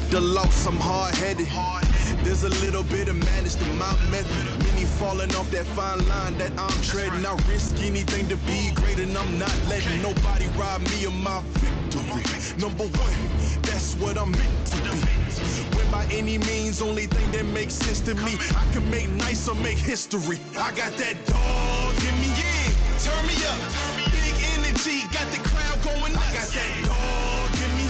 the loss, I'm hard-headed. There's a little bit of madness to my method. Many falling off that fine line that I'm treading. I risk anything to be great, and I'm not letting nobody rob me of my victory. Number one, that's what I'm meant to be. When by any means, only thing that makes sense to me, I can make nice or make history. I got that dog in me, yeah. Turn me up, big energy, got the crowd going nuts. I got that dog in me,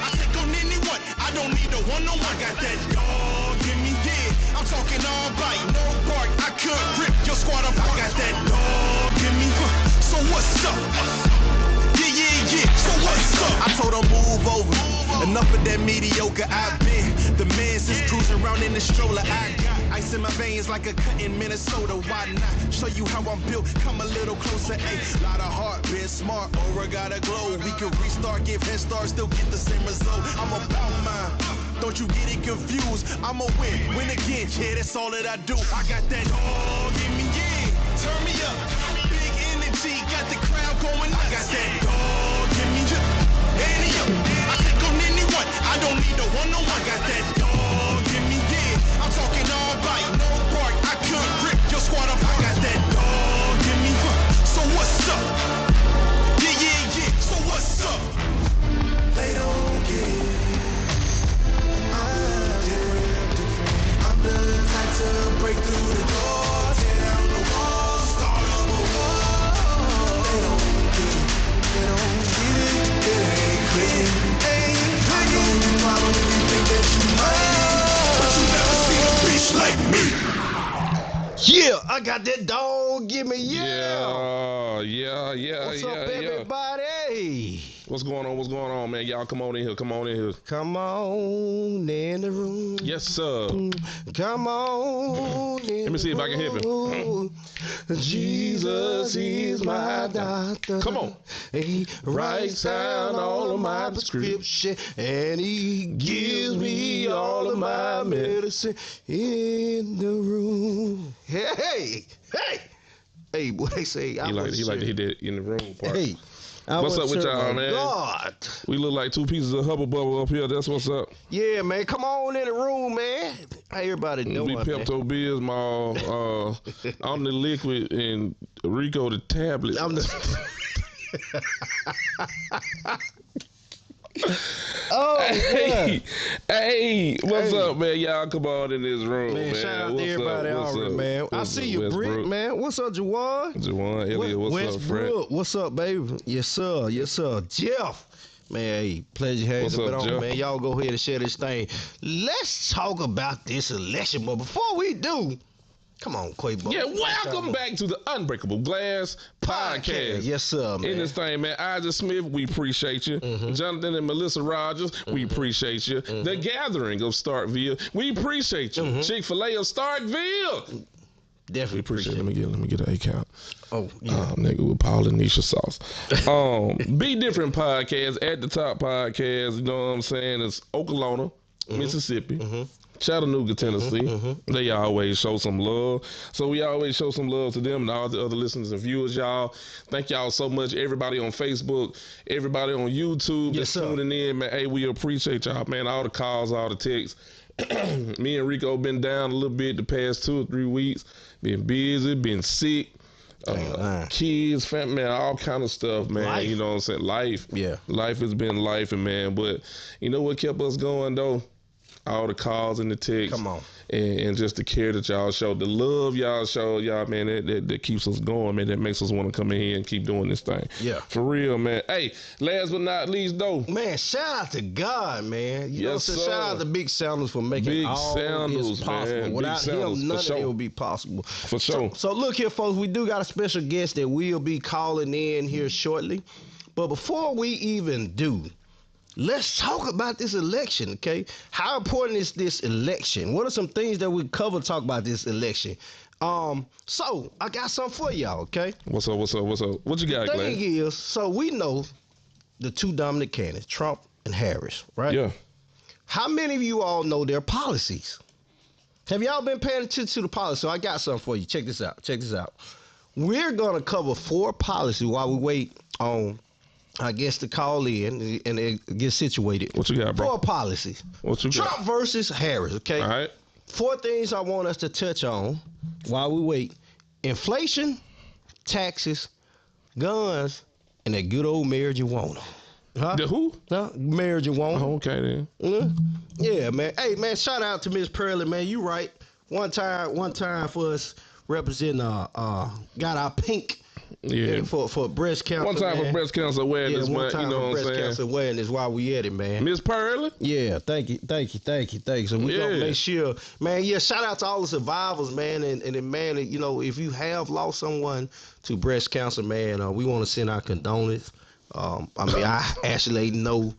I take on anyone, I don't need a one-on-one. I got that dog in me, yeah. I'm talking all bite, no bark. I could rip your squad apart. I got that dog in me, so what's up? Yeah, so what's up? I told them move over, enough of that mediocre. I've been the man since cruising around in the stroller. I got ice in my veins like a cut in Minnesota. Why not show you how I'm built? Come a little closer, ayy. Lot of heart, been smart, aura got a glow. We can restart, give head start, still get the same result. I'm about mine, don't you get it confused. I'ma win again, yeah, that's all that I do. I got that dog in me, yeah. Turn me up, big energy, got the crowd going nuts. I got that dog in me, yeah. I take on anyone, I don't need a one-on-one. I got that dog in me, yeah. I'm talking all bite, no bark. I could rip your squad apart. I got that dog in me, so what's up? Yeah, so what's up? They don't get it. I'm different. I'm the type to break through the door, tear down the wall, start up a war. They don't get it. They don't get it. It ain't clear. I know you probably think that you might, but you never seen a bitch like me. Yeah, I got that dog. Give me Yeah. What's up, everybody? What's going on, man? Y'all come on in here. Come on in the room. Yes, sir. Come on in. Let me see if I can hear him. Jesus is my doctor. Come on. He writes down all of my prescription, and he gives me all of my medicine in the room. Hey, boy, they say he like to hit that in the room part. Hey. What's up with y'all, man? God. We look like two pieces of Hubble Bubble up here. That's what's up. Yeah, man. Come on in the room, man. How everybody doing? We Pepto Bismol. I'm the liquid and Rico the tablet. I'm the. Oh, hey, what's up, man? Y'all come on in this room, man. Shout out to everybody out, man. I see you, Brick, man. What's up, Jawan? Elliot, what's up, Fred? What's up, baby? Yes, sir. Jeff. Man, hey, pleasure having you on, man. Y'all go ahead and share this thing. Let's talk about this election, but before we do, come on, Quavo. Yeah, welcome back to the Unbreakable Glass Podcast. Yes, sir, man. In this thing, man, Isaac Smith, we appreciate you. Jonathan and Melissa Rogers, we appreciate you. The Gathering of Starkville, we appreciate you. Chick-fil-A of Starkville. Definitely appreciate it. Let me get an account. Oh, yeah. Nigga with Paul and Nisha sauce. Be Different Podcast, At the Top Podcast, you know what I'm saying? It's Oklahoma, Mississippi. Chattanooga, Tennessee. They always show some love. So we always show some love to them and all the other listeners and viewers, y'all. Thank y'all so much. Everybody on Facebook, everybody on YouTube that's tuning in, man. Hey, we appreciate y'all, man. All the calls, all the texts. Me and Rico been down a little bit the past 2 or 3 weeks. Been busy, been sick. Kids, family, man, all kind of stuff, man. Life. You know what I'm saying? Life. Yeah. Life has been life, man. But you know what kept us going, though? All the calls and the texts. Come on. And just the care that y'all show, the love y'all show, y'all, man, that keeps us going, man. That makes us want to come in here and keep doing this thing. Yeah. For real, man. Hey, last but not least, though. Man, shout out to God, man. You know what I'm saying? Shout out to Big Sounders for making Big all Sounders, this possible. man. Without Big him, Sounders, none for of sure. it would be possible. For sure. So look here, folks. We do got a special guest that will be calling in here shortly. But before we even do, let's talk about this election, okay? How important is this election? What are some things that we talk about this election? So I got something for y'all, okay? What's up? What you got, The Glenn? thing is, so we know the two dominant candidates, Trump and Harris, right? Yeah. How many of you all know their policies? Have y'all been paying attention to the policy? So I got something for you. Check this out. We're going to cover 4 policies while we wait on I guess, to call in and get situated. What you got, bro? 4 policies. What you got? Trump versus Harris, okay? All right. 4 things I want us to touch on while we wait. Inflation, taxes, guns, and that good old marijuana. Huh? The who? Huh? Marijuana. Oh, okay then. Yeah, man. Hey, man, shout out to Miss Pearlie, man. You right. One time for us representing got our pink for breast cancer. One time man. for breast cancer awareness, one time you know for what breast I'm saying? cancer awareness while we at it, man. Miss Pearlie? Yeah, thank you. So we gonna make sure, man. Yeah, shout out to all the survivors, man, and man, you know, if you have lost someone to breast cancer, man, we want to send our condolences. I mean, I actually know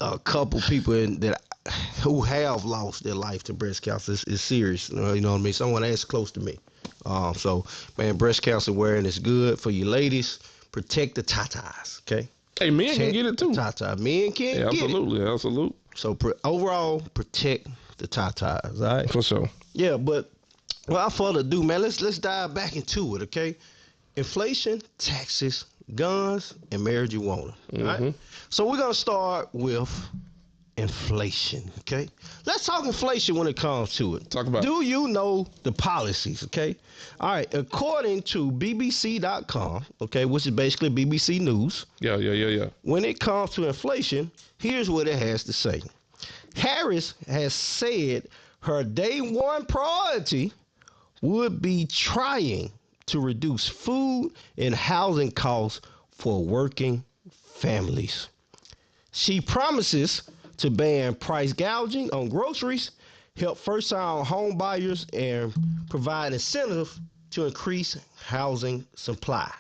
a couple people who have lost their life to breast cancer. It's serious, you know what I mean? Someone that's close to me. So, man, breast cancer awareness is good for you ladies. Protect the tatas, okay? Hey, men can get it too. Tata, men can get it. Absolutely. So overall, protect the tatas, all right? For sure. Yeah, but without further ado, man, let's dive back into it, okay? Inflation, taxes, guns, and marijuana. All right? So we're gonna start with inflation, okay? Let's talk inflation when it comes to it. Talk about it. Do you know the policies, okay? All right, according to BBC.com, okay, which is basically BBC News. Yeah. When it comes to inflation, here's what it has to say. Harris has said her day one priority would be trying to reduce food and housing costs for working families. She promises to ban price gouging on groceries, help first-time home buyers, and provide incentive to increase housing supply.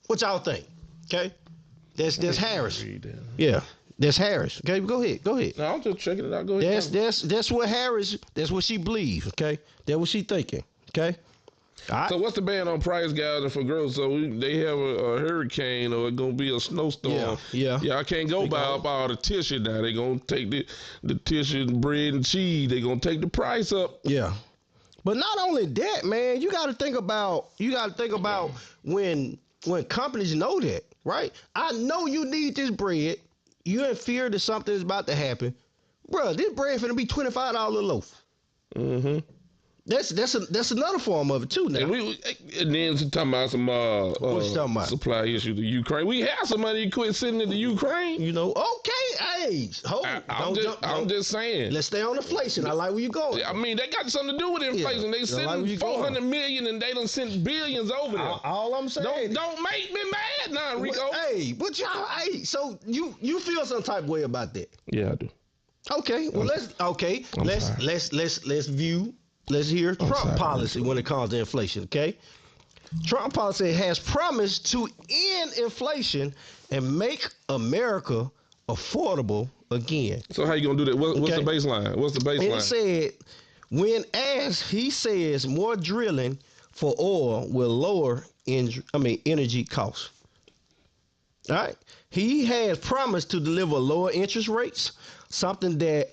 What y'all think? Okay, that's Harris. Yeah, that's Harris. Okay, go ahead. No, I'm just checking it out. Go ahead. That's what Harris. That's what she believes. Okay, that's what she thinking. Okay. All right. So what's the ban on price gouging for groceries? So they have a hurricane or it's gonna be a snowstorm. Yeah. I can't go buy up all the tissue now. They gonna take the tissue and bread and cheese. They gonna take the price up. Yeah. But not only that, man, you got to think about when companies know that, right? I know you need this bread. You're in fear that something is about to happen, bro. This bread finna be $25 a loaf. Mm-hmm. That's another form of it too now. And then talking about some what you talking about? Supply issue to Ukraine. We have some money to quit sending it to Ukraine. You know, okay, hey, I'm just saying. Let's stay on inflation. I like where you going. I mean, they got something to do with inflation. Yeah, they sent 400 million and they done sent billions over there. All I'm saying. Don't make me mad now, Rico. Hey, but y'all, so you feel some type of way about that? Yeah, I do. Okay, well let's hear Trump policy when it comes to inflation, okay? Trump policy has promised to end inflation and make America affordable again. So how you gonna do that? What's the baseline? What's the baseline? It said, when as he says more drilling for oil will lower energy costs. All right. He has promised to deliver lower interest rates, something the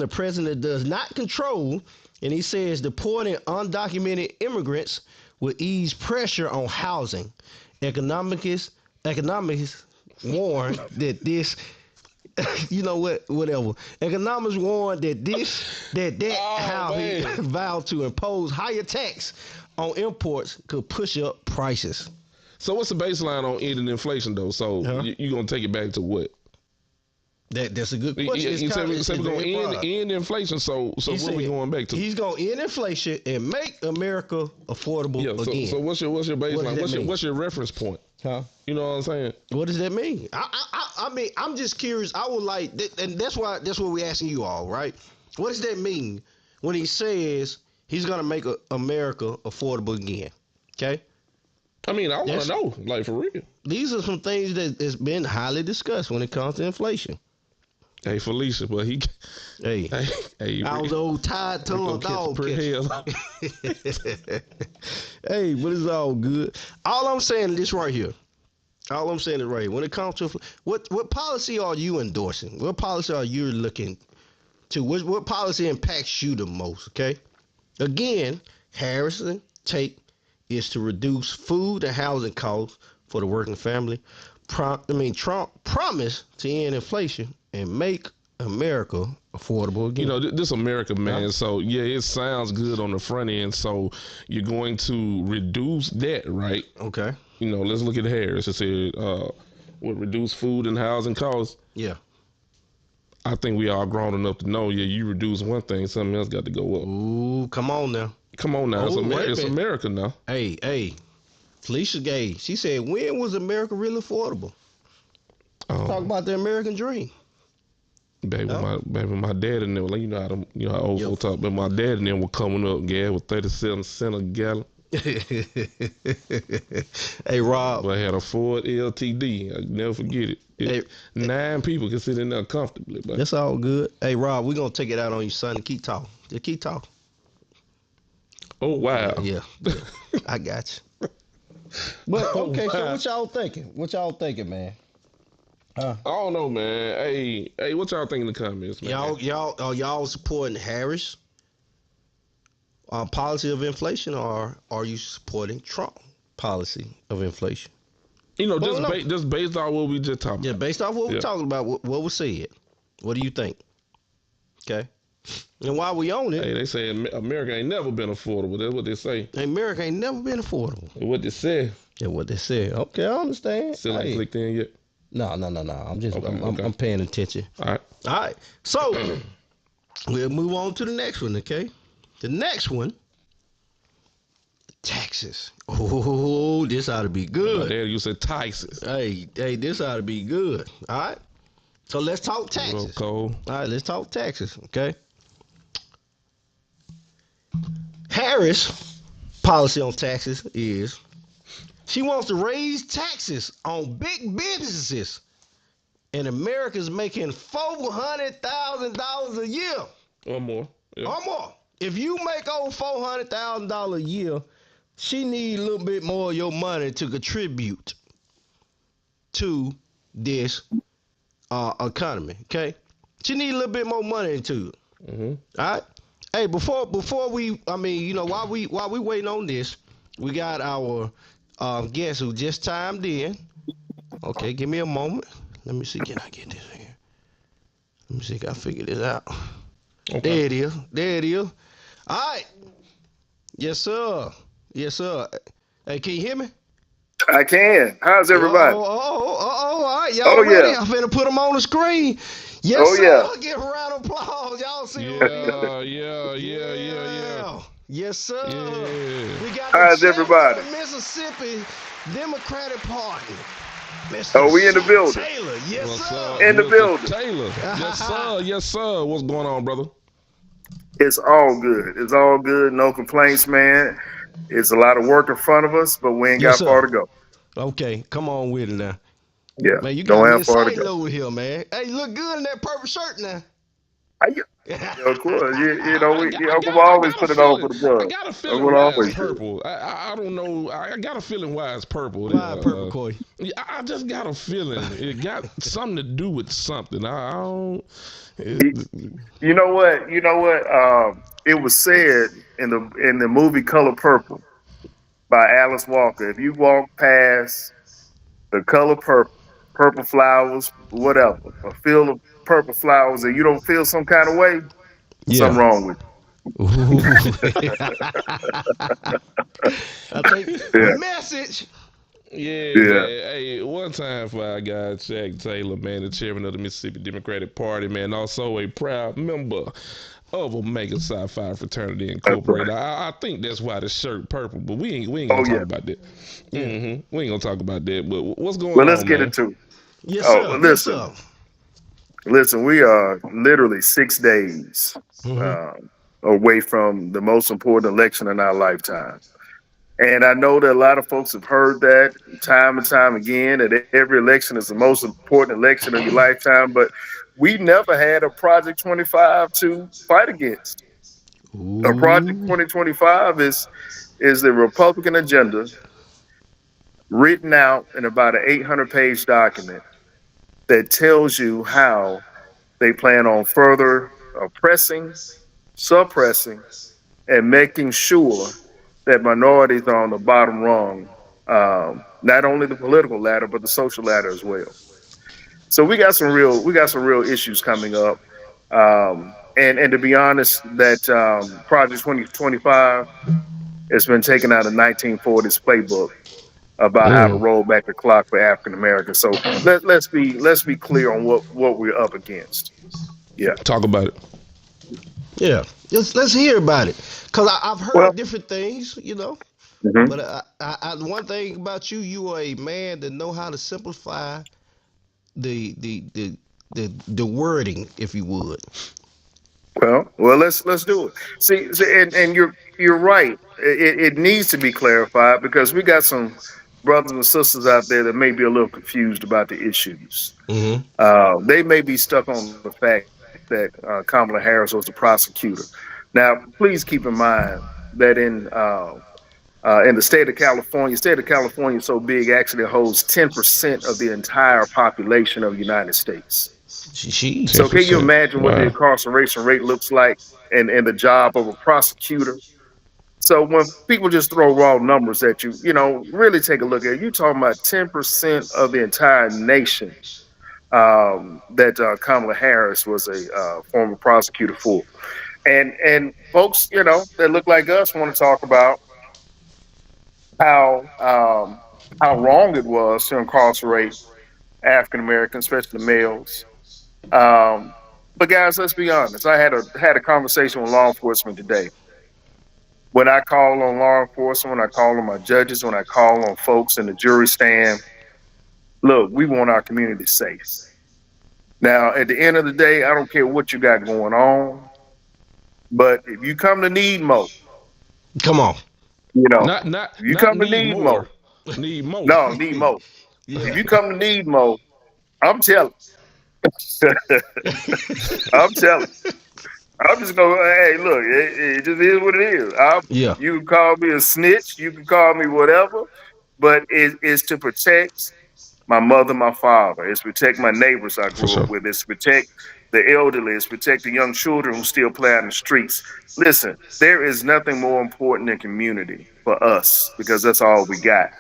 president does not control. And he says deporting undocumented immigrants will ease pressure on housing. Economics warn that this, you know what, whatever. Economics warn that how he vowed to impose higher tax on imports could push up prices. So what's the baseline on ending inflation though? So you gonna take it back to what? That's a good question. You said we're going to end inflation, so what are we going back to? He's going to end inflation and make America affordable again. So what's your baseline? What's your reference point? Huh? You know what I'm saying? What does that mean? I mean, I'm just curious. I would like, and that's what we're asking you all, right? What does that mean when he says he's going to make America affordable again? Okay? I mean, I want to know, like, for real. These are some things that's been highly discussed when it comes to inflation. Hey, Felicia, but Hey, I was old tied-tongued dog catcher. Hey, but it's all good. All I'm saying is this right here. When it comes to what policy are you endorsing? What policy are you looking to? What policy impacts you the most? Okay. Again, Harrison take is to reduce food and housing costs for the working family. Trump promised to end inflation and make America affordable again. You know, this America, man. So yeah, it sounds good on the front end. So you're going to reduce debt, right? Okay. You know, let's look at Harris. It said, with reduced food and housing costs. Yeah. I think we all grown enough to know, yeah, you reduce one thing, something else got to go up. Ooh, come on now. Come on now, it's America now. Hey, Felicia Gay, she said, when was America really affordable? Talk about the American dream. Baby, my dad and them, like, you know how old folks talk, but my dad and them were coming up, gas was 37 cents a gallon. Hey, Rob. But I had a Ford LTD. I never forget it. 9 people can sit in there comfortably. But that's all good. Hey, Rob, we're going to take it out on you, son. Keep talking. Just keep talking. Oh, wow. Yeah. I got you. But, okay, so what y'all thinking, man? I don't know, man. Hey, what y'all think in the comments, man? Y'all supporting Harris policy of inflation, or are you supporting Trump policy of inflation? You know, just based off what we just talked about. Yeah, based off what we're talking about, what was said. What do you think? Okay. And while we own it, hey, they say America ain't never been affordable. That's what they say. America ain't never been affordable. What they said. Yeah, what they said. Okay, I understand. Still ain't clicked in yet. No. I'm just I'm paying attention. All right. So we'll move on to the next one. Okay. The next one, taxes. Oh, this ought to be good. There you said taxes. Hey, this ought to be good. All right. So let's talk taxes. All right, let's talk taxes. Okay. Harris' policy on taxes is she wants to raise taxes on big businesses, and America's making $400,000 a year or more. Yeah. Or more. If you make over $400,000 a year, she need a little bit more of your money to contribute to this economy. Okay, she need a little bit more money into it. Mm-hmm. All right. Hey, before we, while we waiting on this, we got our guest who just chimed in. Okay, give me a moment. Let me see. Can I get this here? Let me see. Can I figure this out? Okay. There it is. All right. Yes, sir. Hey, can you hear me? I can. How's everybody? All right. Y'all ready? Yeah. I'm finna put them on the screen. Yes, sir. Yeah. Give a round of applause. Y'all see Yeah. Yes, sir. Yeah. We got how's everybody? The Mississippi Democratic Party. Mr. We in the building. Taylor. Yes, sir. In the building. Taylor. Yes, sir. What's going on, brother? It's all good. No complaints, man. It's a lot of work in front of us, but we ain't got far to go. Okay, come on with it now. Yeah, man, you got Miss Taylor over here, man. Hey, you look good in that purple shirt now. Of course, you know, we always put it on for the brother. I got a feeling why it's purple. I don't know. I got a feeling why it's purple. Why purple, Coy? I just got a feeling it got something to do with something. I don't. You know what? It was said in the movie Color Purple by Alice Walker. If you walk past the color purple flowers, whatever, a field of purple flowers, and you don't feel some kind of way, something wrong with you. I take the message. Yeah. Hey, one time for our guy Jack Taylor, man, the chairman of the Mississippi Democratic Party, man, also a proud member of Omega Psi Phi Fraternity Incorporated. Right. I think that's why the shirt purple, but we ain't gonna talk about that. Mm-hmm. We ain't gonna talk about that. But what's going on? Well, let's get man? into it. Yes, sir. Listen, we are literally 6 days away from the most important election in our lifetime. And I know that a lot of folks have heard that time and time again, that every election is the most important election of your lifetime, but we never had a Project 25 to fight against. A Project 2025 is the Republican agenda written out in about an 800-page document that tells you how they plan on further oppressing, suppressing, and making sure that minorities are on the bottom rung not only the political ladder but the social ladder as well. So we got some real issues coming up. And to be honest, that Project 2025 has been taken out of 1940s playbook about how to Mm. roll back the clock for African Americans. So let's be clear on what we're up against. Yeah. Talk about it. Yeah, let's hear about it. Cause I've Well, heard different things, you know. mhm. But one thing about you, you are a man that know how to simplify the the the the wording, if you would. Well, let's do it. And you're right. It needs to be clarified because we got some brothers and sisters out there that may be a little confused about the issues. Mm-hmm. They may be stuck on the fact that Kamala Harris was the prosecutor. Now, please keep in mind that in the state of California is so big, actually holds 10% of the entire population of the United States. So, can you 10%. imagine what the Wow. incarceration rate looks like and the job of a prosecutor? So, when people just throw raw numbers at you, really take a look at it. You're talking about 10% of the entire nation that Kamala Harris was a former prosecutor for. And folks, that look like us want to talk about how how wrong it was to incarcerate African Americans, especially males. Um, but guys, let's be honest. I had a conversation with law enforcement today. When I call on law enforcement, when I call on my judges, when I call on folks in the jury stand, look, we want our community safe. Now, at the end of the day, I don't care what you got going on, but if you come to need more, Come on. you know, Not not if you not come to need need more, more. Need more. no, need more. Yeah. If you come to need more, I'm telling. I'm telling. I'm just gonna. Hey, look, it just is what it is. Yeah. You can call me a snitch. You can call me whatever, but it's to protect my mother, my father. It's protect my neighbors I For grew up sure. with. It's protect the elderly. It's protect the young children who still play out in the streets. Listen, there is nothing more important than community for us because that's all we got.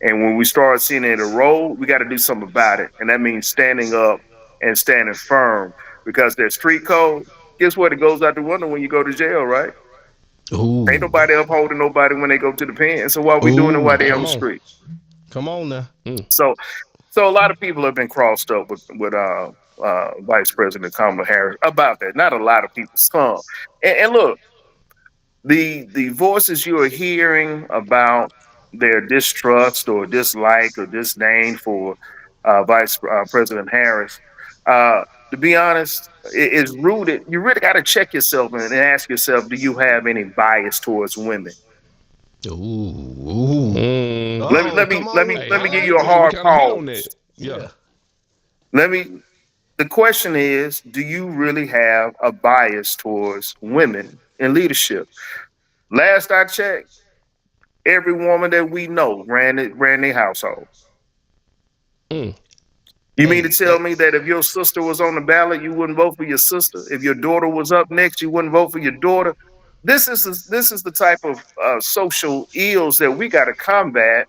And when we start seeing it erode, we got to do something about it. And that means standing up and standing firm because their street code, guess what? It goes out the window when you go to jail, right? Ain't Ooh. nobody upholding nobody when they go to the pen. So why we doing it Ooh. while they on Come the on. street? Come on now. Mm. So so a lot of people have been crossed up with Vice President Kamala Harris about that. Not a lot of people, some. And look, the voices you are hearing about their distrust or dislike or disdain for Vice President Harris, to be honest, is rooted. You really got to check yourself and ask yourself: do you have any bias towards women? Ooh. Ooh. Mm. Let me Oh, let me come let on. me Hey, let I me give like you a we that. hard kind of hit on that. pause. Yeah. Yeah. Let me. The question is: do you really have a bias towards women in leadership? Last I checked, every woman that we know ran their household. Mm. You mean to Hey, tell me that if your sister was on the ballot, you wouldn't vote for your sister? If your daughter was up next, you wouldn't vote for your daughter? This is the type of social ills that we got to combat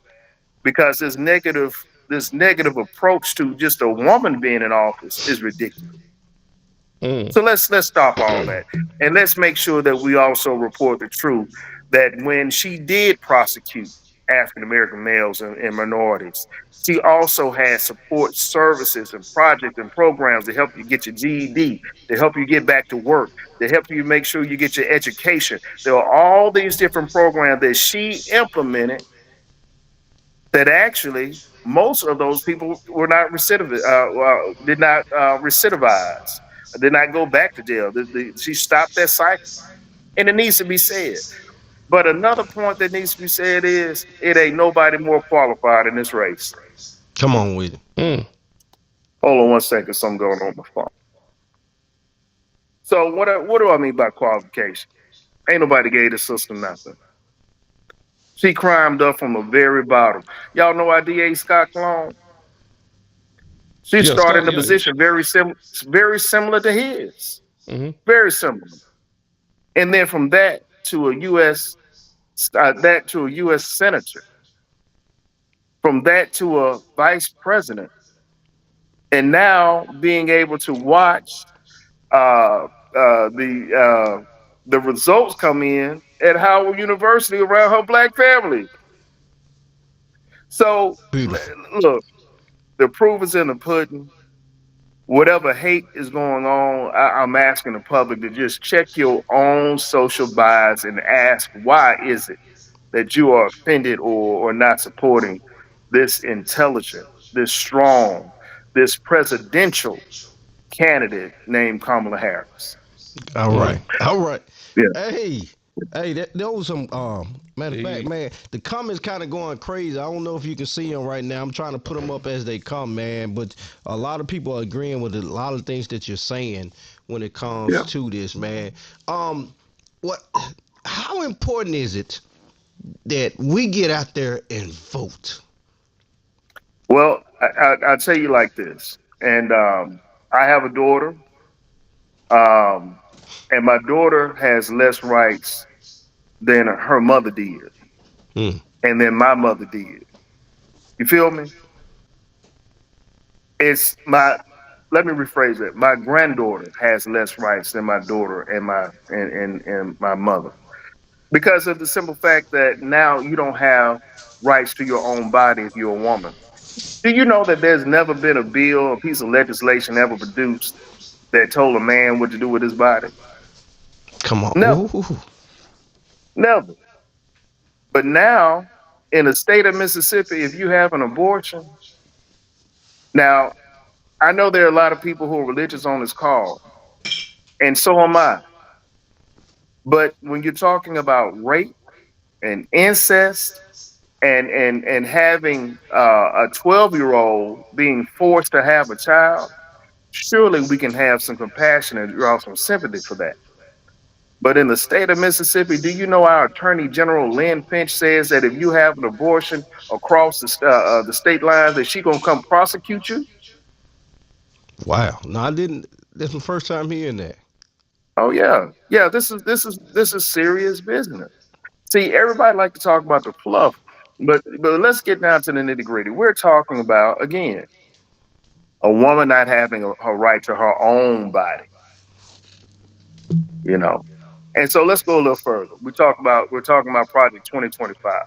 because this negative approach to just a woman being in office is ridiculous. Mm. So let's stop all that, and let's make sure that we also report the truth that when she did prosecute African American males and minorities, she also had support services and projects and programs to help you get your GED, to help you get back to work, to help you make sure you get your education. There are all these different programs that she implemented that actually most of those people were not did not recidivize, did not go back to jail. She stopped that cycle, and it needs to be said. But another point that needs to be said is it ain't nobody more qualified in this race. come on with it. Mm. Hold on one second, something going on my phone. So what do I mean by qualification? Ain't nobody gave the system nothing. She climbed up from the very bottom. Y'all know our DA Scott Clone? She Yeah, started Scott. in a Yeah. position very similar to his, Mm-hmm. very similar. And then from that to a U.S. Senator. from that to a vice president, and now being able to watch uh, the results come in at Howard University around her black family. So Beautiful. look, the proof is in the pudding. Whatever hate is going on, I'm asking the public to just check your own social bias and ask why is it that you are offended or not supporting this intelligent, this strong, this presidential candidate named Kamala Harris. All right. All right. Yeah. Hey. Hey, that was some matter of fact, man, the comments kind of going crazy. I don't know if you can see them right now. I'm trying to put them up as they come, man, but a lot of people are agreeing with a lot of things that you're saying when it comes Yeah. to this, man. What how important is it that we get out there and vote? Well, I'll tell you like this, and I have a daughter, um, and my daughter has less rights than her mother did, Hmm. and then my mother did. You feel me? It's my Let me rephrase it. My granddaughter has less rights than my daughter and my mother because of the simple fact that now you don't have rights to your own body if you're a woman. Do you know that there's never been a bill, a piece of legislation ever produced that told a man what to do with his body? Come on. Never, Ooh. never. But now, in the state of Mississippi, if you have an abortion, now I know there are a lot of people who are religious on this call, and so am I. But when you're talking about rape and incest and having a 12-year-old being forced to have a child, surely we can have some compassion and draw some sympathy for that. But in the state of Mississippi, do you know our Attorney General Lynn Finch says that if you have an abortion across the state lines, that she gonna come prosecute you? Wow. No, I didn't. That's my first time hearing that. Oh yeah, yeah. This is serious business. See, everybody like to talk about the fluff, but let's get down to the nitty gritty. We're talking about again a woman not having her right to her own body, you know. And so let's go a little further. We're talking about Project 2025.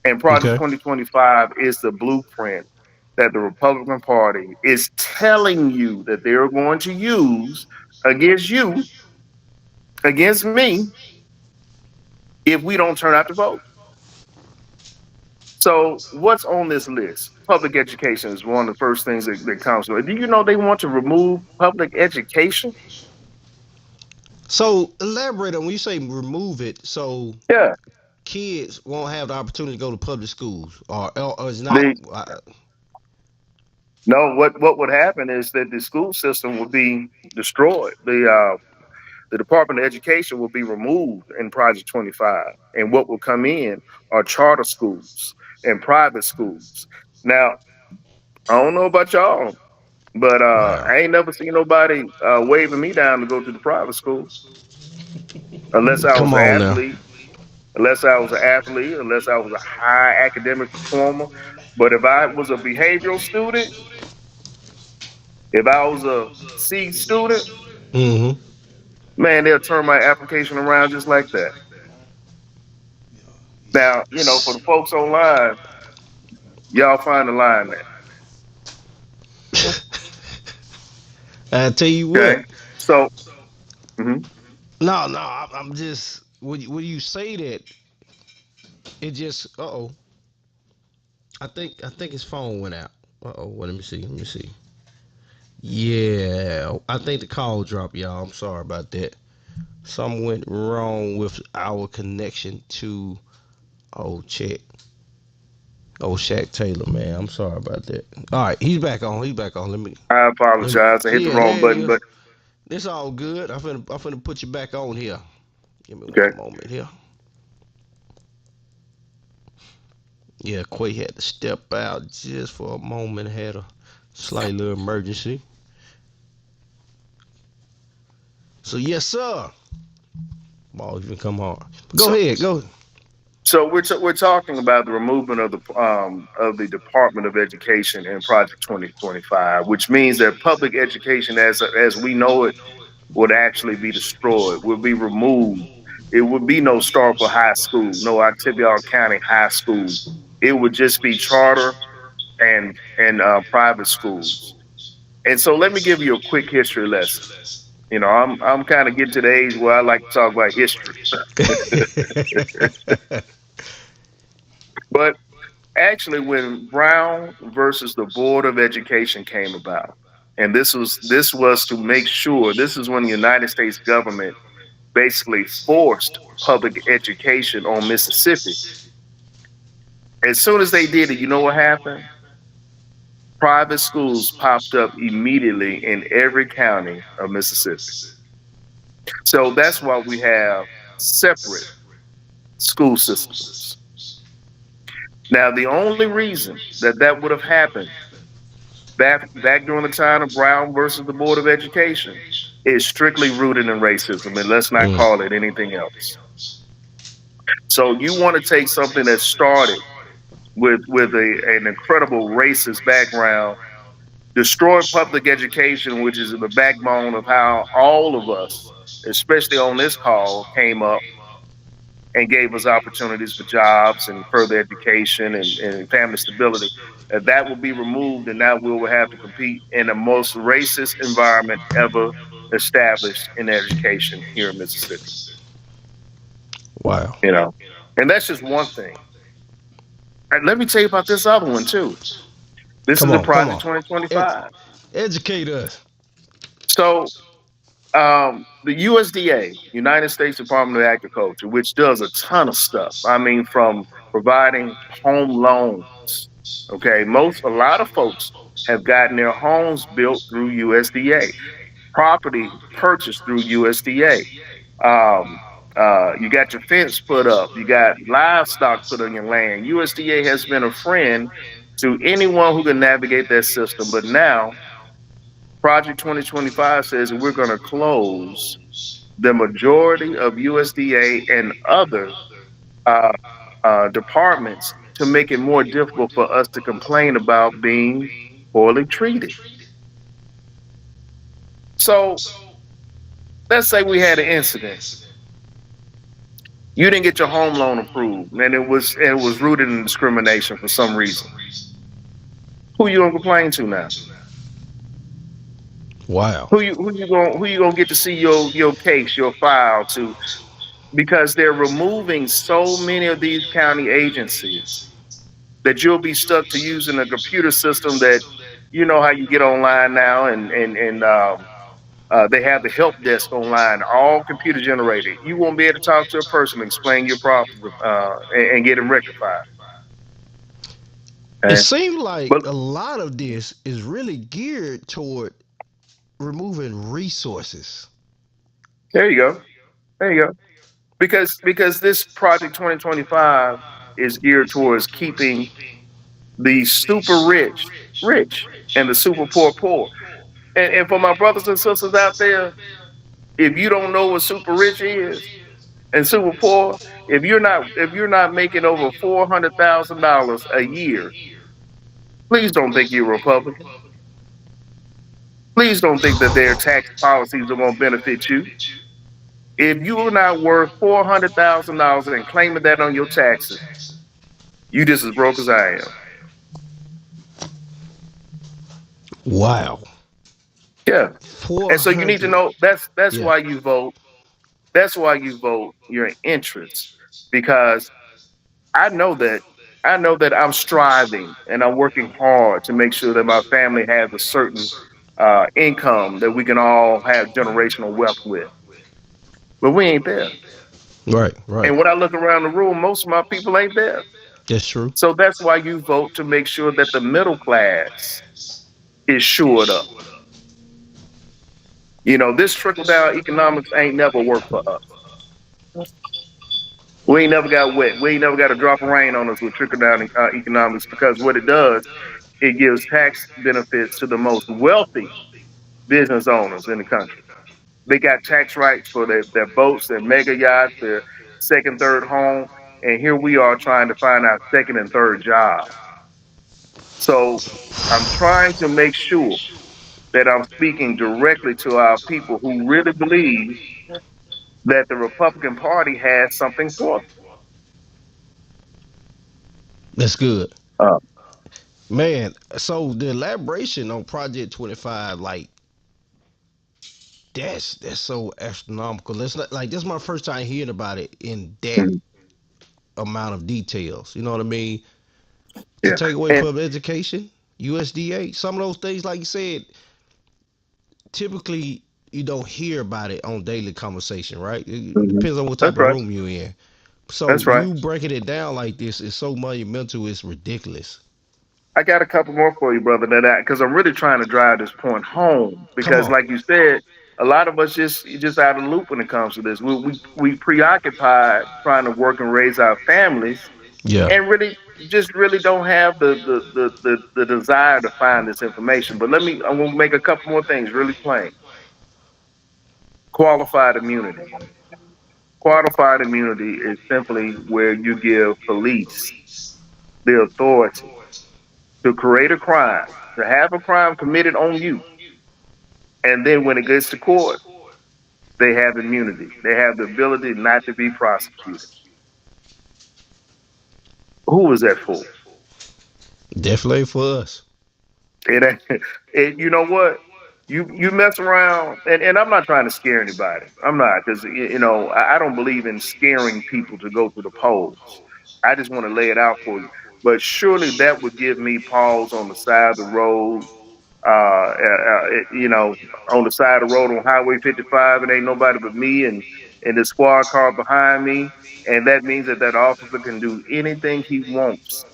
And Project Okay. 2025 is the blueprint that the Republican Party is telling you that they're going to use against you, against me, if we don't turn out to vote. So, what's on this list? Public education is one of the first things that comes to it. Do you know they want to remove public education? So elaborate on when you say remove it. So Yeah. kids won't have the opportunity to go to public schools, or it's not. The No, what would happen is that the school system would be destroyed. The Department of Education will be removed in Project 25. And what will come in are charter schools and private schools. Now, I don't know about y'all, but Wow. I ain't never seen nobody waving me down to go to the private school unless I was Come an on now. athlete, unless I was a high academic performer. But if I was a behavioral student, if I was a C student, Mm-hmm. man, they'll turn my application around just like that. Now, for the folks online, y'all find the line there. I tell you what. Okay. So, mhm. No. I'm just when you say that, it just. Uh oh. I think his phone went out. Uh oh. Well, let me see. Let me see. Yeah, I think the call dropped, y'all. I'm sorry about that. Something went wrong with our connection to old Chet. Oh, Shaq Taylor, man. I'm sorry about that. All right, he's back on. He's back on. I Let me apologize. I hit the yeah, wrong there he button, is. but It's all good. I'm finna put you back on here. Give me okay. one moment here. Yeah, Quay had to step out just for a moment. Had a slight little emergency. So yes, sir. Ball even come hard. Go So, ahead. Go. So we're talking about the removal of the Department of Education in Project 2025, which means that public education as we know it would actually be destroyed, would be removed. It would be no Starkville High School, no Octavia County High School. It would just be charter and private schools. And so let me give you a quick history lesson. You know, I'm kind of getting to the age where I like to talk about history. But actually, when Brown versus the Board of Education came about, and this was to make sure this is when the United States government basically forced public education on Mississippi. As soon as they did it, you know what happened? Private schools popped up immediately in every county of Mississippi. So that's why we have separate school systems. Now, the only reason that that would have happened back during the time of Brown versus the Board of Education is strictly rooted in racism, and let's not call it anything else. So you want to take something that started with an incredible racist background, destroy public education, which is the backbone of how all of us, especially on this call, came up and gave us opportunities for jobs and further education and family stability. That will be removed, and now we will have to compete in the most racist environment ever established in education here in Mississippi. Wow. You know, and that's just one thing. And let me tell you about this other one too. This Come is the on, come Project on. 2025. Educate us. So the USDA, United States Department of Agriculture, which does a ton of stuff. I mean, from providing home loans. Okay, a lot of folks have gotten their homes built through USDA, property purchased through USDA. You got your fence put up, you got livestock put on your land. USDA has been a friend to anyone who can navigate that system, but now Project 2025 says that we're going to close the majority of USDA and other uh, departments to make it more difficult for us to complain about being poorly treated. So let's say we had an incident. You didn't get your home loan approved, and it was rooted in discrimination for some reason. Who you gonna complain to now? Wow. Who you gonna get to see your case, your file to? Because they're removing so many of these county agencies that you'll be stuck to using a computer system that you know how you get online now, and they have the help desk online, all computer generated. You won't be able to talk to a person and explain your problems and get them rectified. It Okay? seems like But a lot of this is really geared toward removing resources. there you go. There you go. Because this Project 2025 is geared towards keeping the super rich rich and the super poor poor. And for my brothers and sisters out there, if you don't know what super rich is and super poor, if you're not making over $400,000 a year, please don't think you're a Republican. Please don't think that their tax policies are going to benefit you. If you are not worth $400,000 and claiming that on your taxes, you just as broke as I am. Wow. Yeah. And so you need to 400. know that's Yeah. why you vote. That's why you vote your interests, because I know that I'm striving and I'm working hard to make sure that my family has a certain income that we can all have generational wealth with. But we ain't there. Right, right. And when I look around the room, most of my people ain't there. That's true. So that's why you vote to make sure that the middle class is shored up. You know, this trickle down economics ain't never worked for us. We ain't never got wet. We ain't never got a drop of rain on us with trickle down economics, because what it does, it gives tax benefits to the most wealthy business owners in the country. They got tax rights for their boats, their mega yachts, their second, third home. and here we are trying to find our second and third job. So I'm trying to make sure that I'm speaking directly to our people who really believe that the Republican Party has something for them. That's good. Uh, Man, so the elaboration on Project 25, like that's so astronomical. It's not like this is my first time hearing about it in that mhm, amount of details. You know what I mean? To yeah, take away and public education, USDA, some of those things, like you said, typically you don't hear about it on daily conversation, right? It mhm, depends on what type that's of right. room you're in. So That's right. you breaking it down like this is so monumental, it's ridiculous. I got a couple more for you, brother, that because I'm really trying to drive this point home. Come Because, on. like you said, a lot of us just out of the loop when it comes to this. We preoccupied trying to work and raise our families, Yeah. and really don't have the desire to find this information. But I'm gonna make a couple more things really plain. Qualified immunity. Qualified immunity is simply where you give police the authority to create a crime, to have a crime committed on you, and then when it gets to court, they have immunity. They have the ability not to be prosecuted. Who is that for? Definitely for us. It, you know what? You mess around, and I'm not trying to scare anybody. I'm not, because I don't believe in scaring people to go to the polls. I just want to lay it out for you. But surely that would give me pause on the side of the road. On the side of the road on Highway 55, and ain't nobody but me and the squad car behind me, and that means that officer can do anything he wants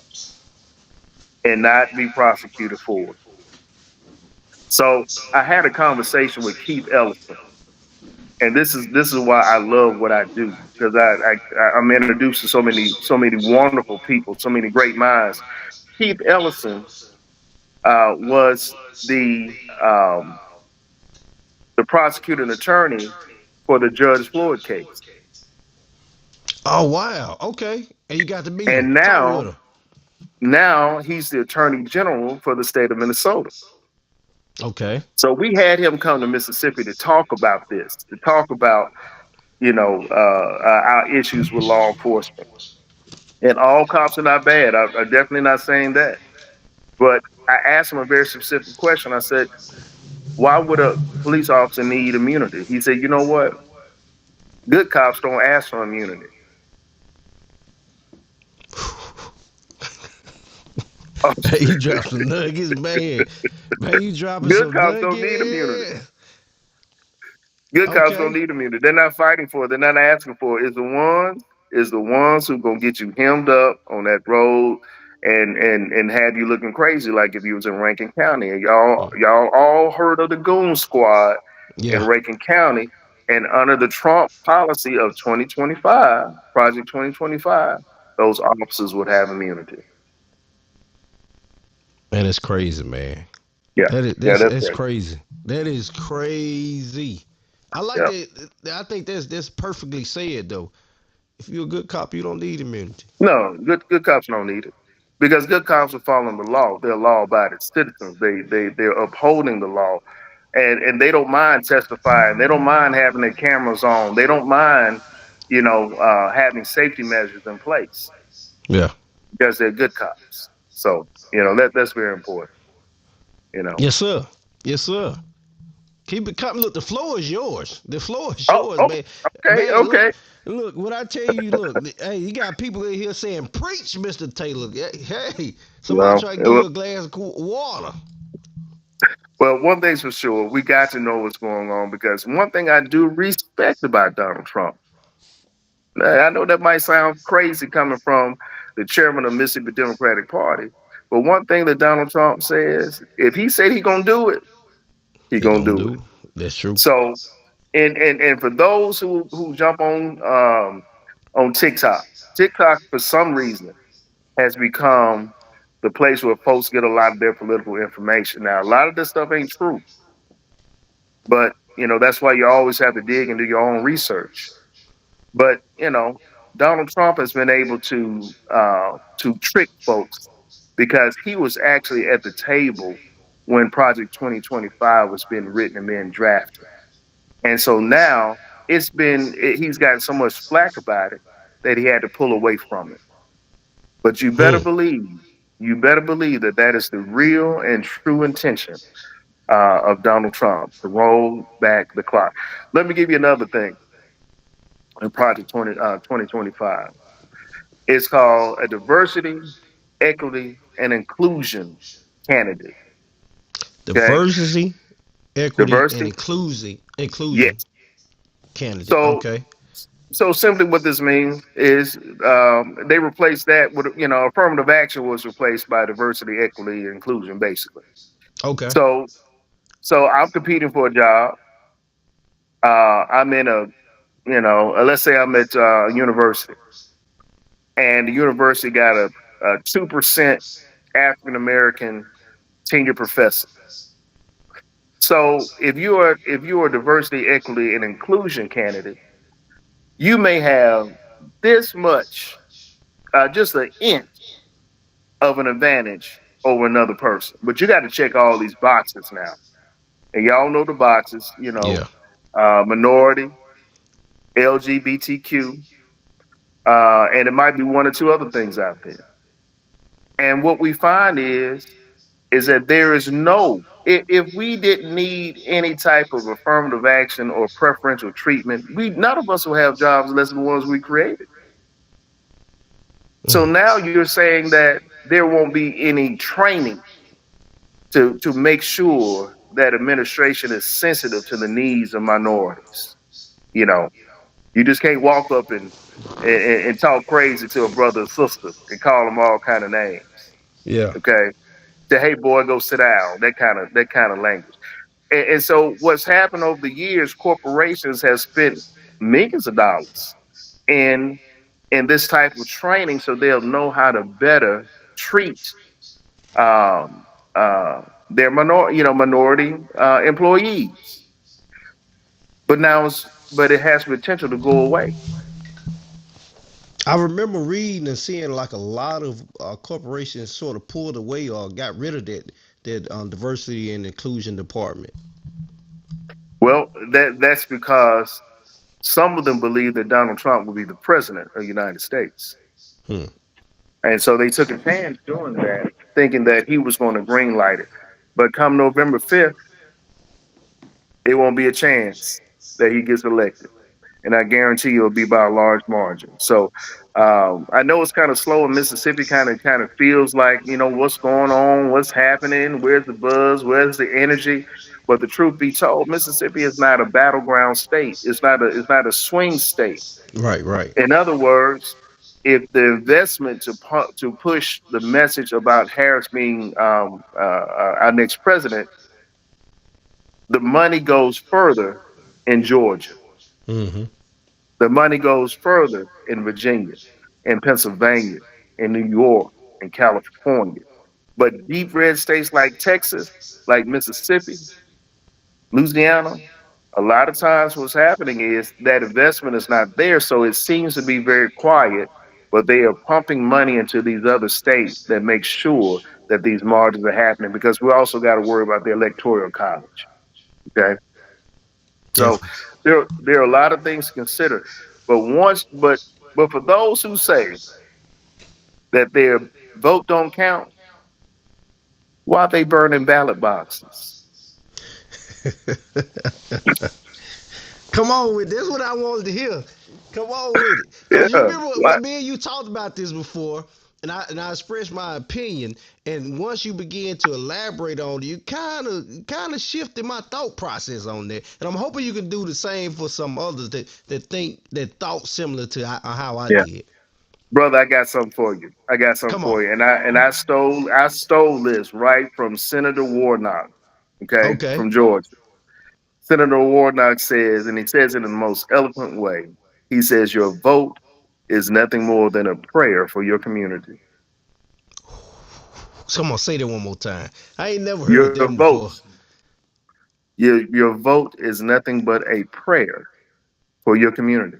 and not be prosecuted for it. So I had a conversation with Keith Ellison, and this is why I love what I do, because I'm introduced to so many wonderful people, so many great minds. Keith Ellison was um, the prosecuting attorney for the Judge Floyd case, Oh wow. Okay. And you got to meet him. and Talk with him. now he's the attorney general for the state of Minnesota. Okay. So we had him come to Mississippi to talk about this, to talk about our issues with law enforcement. And all cops are not bad. I'm definitely not saying that. But I asked him a very specific question. I said, why would a police officer need immunity? He said, you know what? Good cops don't ask for immunity. Hey, you drop some nuggets, man. Man, you dropping Good some cops don't need immunity. nuggets. Good cops don't Okay. need immunity. They're not fighting for it. They're not asking for it. Is the ones who gonna get you hemmed up on that road and have you looking crazy like if you was in Rankin County. And y'all all heard of the Goon Squad in Yeah. Rankin County. And under the Trump policy of 2025, Project 2025, those officers would have immunity. Man, it's crazy, man. Yeah, That is yeah, that's that's right. crazy. That is crazy. I like Yeah. that. I think that's perfectly said though. If you're a good cop, you don't need immunity. No, good cops don't need it because good cops are following the law. They're law-abiding citizens. They're upholding the law, and they don't mind testifying. They don't mind having their cameras on. They don't mind, having safety measures in place Yeah. because they're good cops. So that's very important. You know. Yes, sir. Yes, sir. Keep it coming. Look, the floor is yours. The floor is Oh, yours, oh, man. okay, Man, look, okay. look. What I tell you, look. Hey, you got people in here saying, "Preach, Mister Taylor." Hey, somebody Well, try to give you a glass of water. well, one thing's for sure, we got to know what's going on because one thing I do respect about Donald Trump. I know that might sound crazy coming from the chairman of Mississippi Democratic Party, but one thing that Donald Trump says, if he said he gonna do it, he He gonna gonna do it. do. That's true. So, and for those who jump on TikTok, TikTok for some reason has become the place where folks get a lot of their political information. Now, a lot of this stuff ain't true, but that's why you always have to dig and do your own research. But Donald Trump has been able to trick folks because he was actually at the table when Project 2025 was being written and being drafted. And so now he's gotten so much flack about it that he had to pull away from it. But you better believe that that is the real and true intention of Donald Trump to roll back the clock. Let me give you another thing in Project 2025. It's called a diversity, equity, and inclusion candidate. Okay, Diversity, equity, and diversity. inclusion Yes. candidate. So Okay. so simply, what this means is they replaced that with affirmative action was replaced by diversity, equity, and inclusion, basically. Okay. So I'm competing for a job. I'm in a let's say I'm at university, and the university got a 2% African American tenure professor. So if you're a diversity, equity, and inclusion candidate, you may have this much, just an inch of an advantage over another person. But you got to check all these boxes now, and y'all know the boxes. Yeah. Minority, LGBTQ, and it might be one or two other things out there. And what we find is that there is no if we didn't need any type of affirmative action or preferential treatment, we none of us will have jobs unless the ones we created. So Mm. now you're saying that there won't be any training to make sure that administration is sensitive to the needs of minorities. You know, you just can't walk up and talk crazy to a brother or sister and call them all kind of names. Yeah. Okay, say, hey boy, go sit down. That kind of language. And so what's happened over the years, corporations have spent millions of dollars in in this type of training so they'll know how to better treat um, their minority employees. But it has potential to go away. I remember reading and seeing like a lot of corporations sort of pulled away or got rid of that diversity and inclusion department. Well, that's because some of them believe that Donald Trump will be the president of the United States. Hmm. And so they took a chance doing that, thinking that he was going to green light it. But come November 5th, it won't be a chance that he gets elected. And I guarantee you it'll be by a large margin. So I know it's kind of slow in Mississippi, kind of feels like, what's going on, what's happening, where's the buzz, where's the energy? But the truth be told, Mississippi is not a battleground state. It's not a swing state. Right, right. In other words, if the investment to push the message about Harris being our next president, the money goes further in Georgia. Mm-hmm. The money goes further in Virginia, in Pennsylvania, in New York, in California. But deep red states like Texas, like Mississippi, Louisiana, a lot of times what's happening is that investment is not there. So it seems to be very quiet, but they are pumping money into these other states that make sure that these margins are happening because we also got to worry about the electoral college. Okay. So Definitely. there are a lot of things to consider. But for those who say that their vote don't count, why are they burning ballot boxes? Come on with it. That's what I wanted to hear. Come on with it. Cause you Yeah. remember Why? when me and you talked about this before, and I expressed my opinion, and once you begin to elaborate on it, you kind of shifted my thought process on that, and I'm hoping you can do the same for some others that thought similar to how I Yeah. did. Brother, I got something for you. I got something Come on. for you. And I stole this right from Senator Warnock, okay, Okay. from Georgia. Senator Warnock says, and he says it in the most eloquent way, he says, your vote is nothing more than a prayer for your community. So I'm gonna say that one more time. I ain't never heard Your that one before. vote, your vote is nothing but a prayer for your community.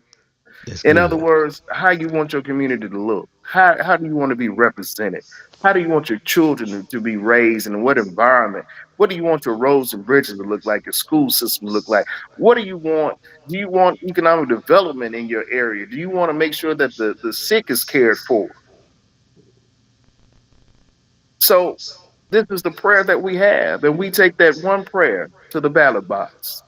That's In other good. words, how you want your community to look. How do you want to be represented? How do you want your children to be raised, and in what environment? What do you want your roads and bridges to look like? Your school system to look like? What do you want? Do you want economic development in your area? Do you want to make sure that the sick is cared for? So this is the prayer that we have, and we take that one prayer to the ballot box,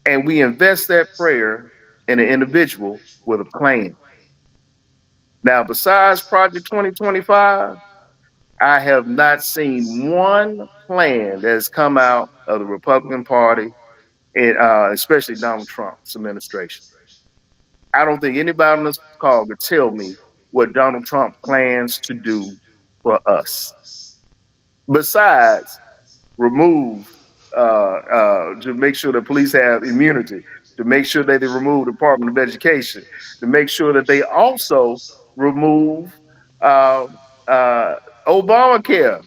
and we invest that prayer in an individual with a plan. Now, besides Project 2025, I have not seen one plan that has come out of the Republican Party, and especially Donald Trump's administration. I don't think anybody on this call could tell me what Donald Trump plans to do for us. Besides, remove to make sure the police have immunity, to make sure that they remove the Department of Education, to make sure that they also remove uh, uh, Obamacare.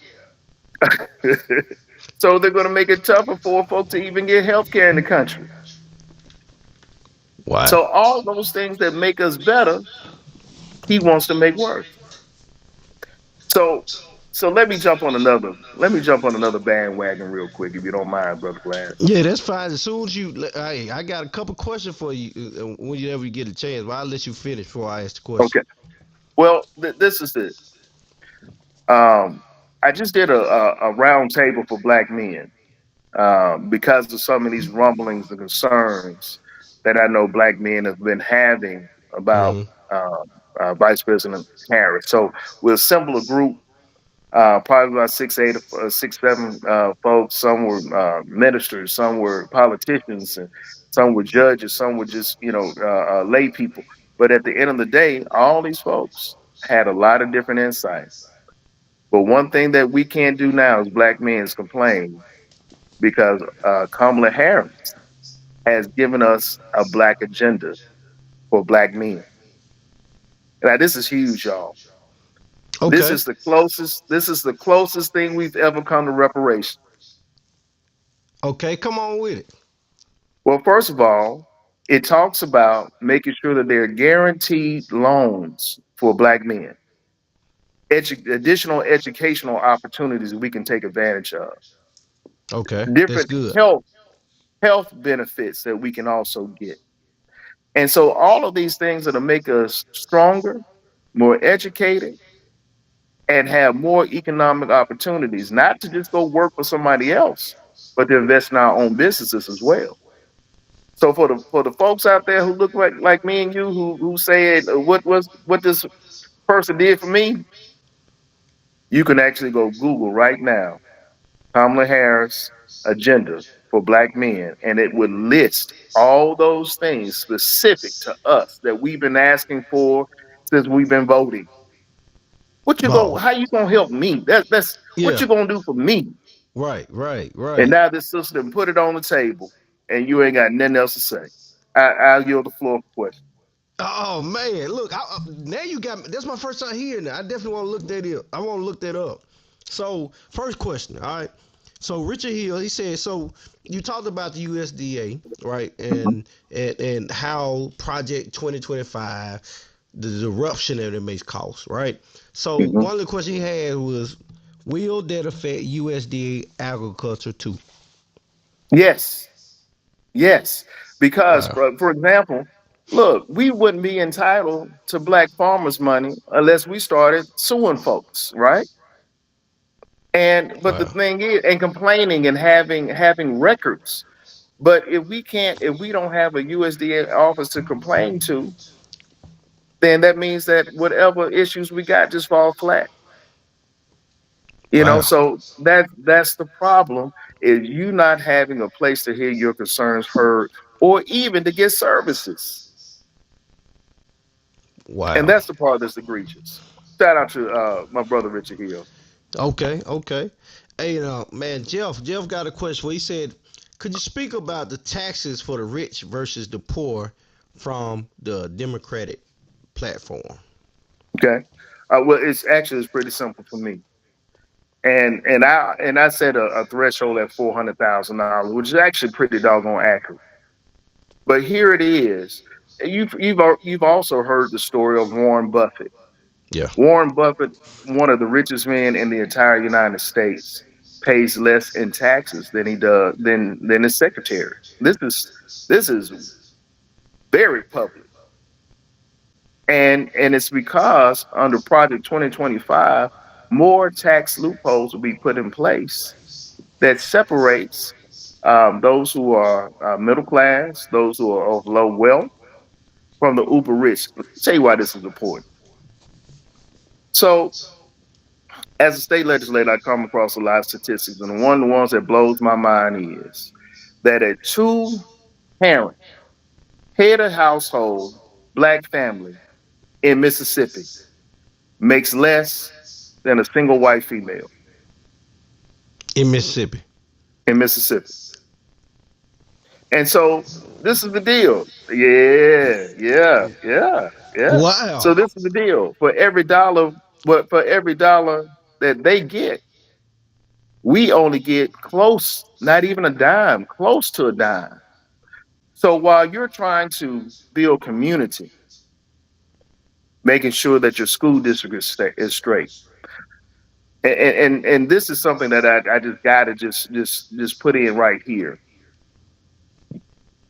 So they're going to make it tougher for folks to even get health care in the country. Wow. So all those things that make us better, he wants to make worse. So let me jump on another bandwagon real quick, if you don't mind, Brother Glass. Yeah, that's fine. As soon as you, I got a couple questions for you whenever you get a chance. But I'll let you finish before I ask the question. Okay. Well, this is it. Um, I just did a round table for black men because of some of these rumblings and concerns that I know black men have been having about Hmm. uh, Vice President Harris. So we assembled a group, probably about 6, 8, 6, 7 folks. Some were ministers, some were politicians, and some were judges, some were just lay people. But at the end of the day, all these folks had a lot of different insight. But one thing that we can't do now as black men is complain because Kamala Harris has given us a black agenda for black men. Now this is huge, y'all. This Okay. is the closest. This is the closest thing we've ever come to reparation. Okay. Come on with it. Well, first of all, it talks about making sure that there are guaranteed loans for black men, additional educational opportunities that we can take advantage of, Okay. That's different good. health benefits that we can also get. And so all of these things that'll make us stronger, more educated, and have more economic opportunities, not to just go work for somebody else, but to invest in our own businesses as well. So for the folks out there who look like me and you who said what this person did for me, you can actually go Google right now Kamala Harris agenda for black men, and it would list all those things specific to us that we've been asking for since we've been voting. Wow. How you gonna help me? That's what Yeah. you gonna do for me. Right. Right. And Right. now this sister put it on the table, and you ain't got nothing else to say. I'll yield the floor for questions. Oh man, look, now you got me. That's my first time hearing that. I definitely want to look that up. I want to look that up. So, first question, all right. So Richard Hill, he said, so you talked about the USDA, right, and how Project 2025, the disruption that it makes cost, right. So Mhm. one of the questions he had was, will that affect USDA agriculture too? Yes, yes. Because, Wow, for example, look, we wouldn't be entitled to black farmers' money unless we started suing folks, right? And but the wow, thing is, and complaining and having records. But if we don't have a USDA office to complain to, then that means that whatever issues we got just fall flat. wow, So that's the problem is you not having a place to hear your concerns heard or even to get services. And wow. that's the part that's egregious. Shout out to my brother Richard Hill. Okay, okay. Hey, man, Jeff got a question. He said, could you speak about the taxes for the rich versus the poor from the Democratic platform? Okay. Well, it's pretty simple for me. And I set a threshold at $400,000, which is actually pretty doggone accurate. But here it is. you've also heard the story of Warren Buffett. Yeah. Warren Buffett, one of the richest men in the entire United States, pays less in taxes than he does than his secretary. This is very public, and it's because under Project 2025, more tax loopholes will be put in place that separates those who are middle class, those who are of low wealth, from the uber rich. Let me tell you why this is important. So, as a state legislator, I come across a lot of statistics, and one of the ones that blows my mind is that a two-parent head of household black family in Mississippi makes less than a single white female In Mississippi. in Mississippi. And so this is the deal. Yeah, yeah, yeah, yeah. So Wow. this is the deal. For every dollar that they get, we only get close, not even a dime, close to a dime. So while you're trying to build community, making sure that your school district is straight, and this is something that I just gotta just put in right here.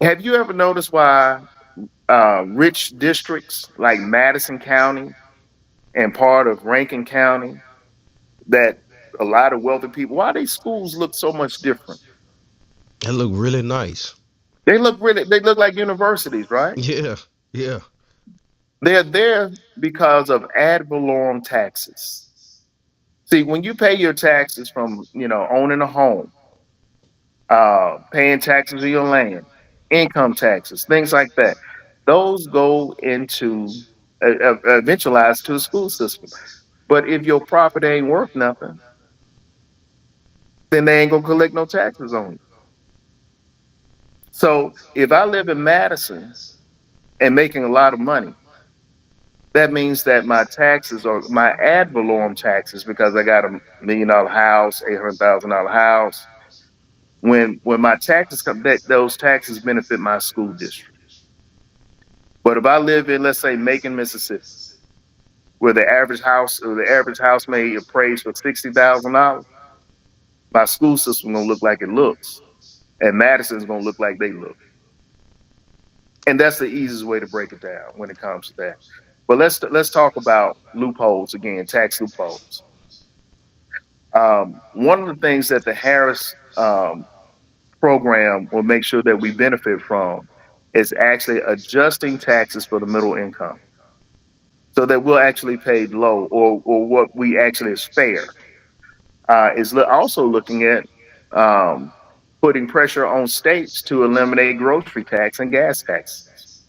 Have you ever noticed why rich districts like Madison County and part of Rankin County, that a lot of wealthy people, why these schools look so much different? That look really nice. They look like universities, right? Yeah. Yeah. They're there because of ad valorem taxes. See, when you pay your taxes from, owning a home, paying taxes on your land, income taxes, things like that, those go into eventualize to the school system. But if your property ain't worth nothing, then they ain't gonna collect no taxes on you. So if I live in Madison and making a lot of money, that means that my taxes or my ad valorem taxes, because I got $1 million house, $800,000 house. When my taxes come, those taxes benefit my school district. But if I live in, let's say, Macon, Mississippi, where the average house may appraise for $60,000, my school system gonna look like it looks, and Madison's gonna look like they look. And that's the easiest way to break it down when it comes to that. But let's talk about loopholes again, tax loopholes. One of the things that the Harris program will make sure that we benefit from is actually adjusting taxes for the middle income, so that we'll actually pay low, or what we actually is fair. Is also looking at um, putting pressure on states to eliminate grocery tax and gas taxes.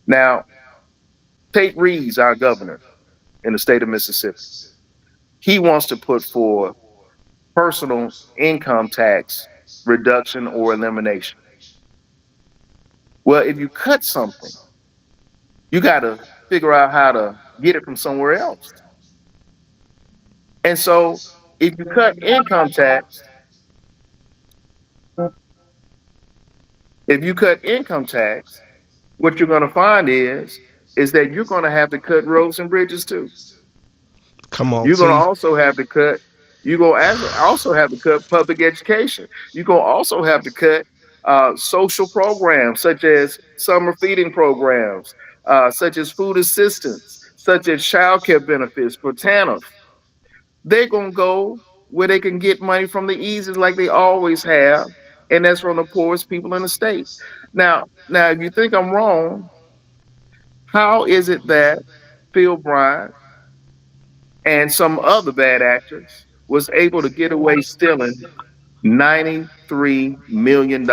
Now, Tate Reeves, our governor in the state of Mississippi, he wants to put forth personal income tax reduction or elimination. Well, if you cut something, you got to figure out how to get it from somewhere else. And so, if you cut income tax, if you cut income tax, what you're going to find is that you're going to have to cut roads and bridges too. Come on. You're going to See. also have to cut. You're going to also have to cut public education. You're going to also have to cut social programs such as summer feeding programs, such as food assistance, such as child care benefits for TANF. They're going to go where they can get money from the easiest, like they always have, and that's from the poorest people in the state. Now, if you think I'm wrong, how is it that Phil Bryant and some other bad actors was able to get away stealing $93 million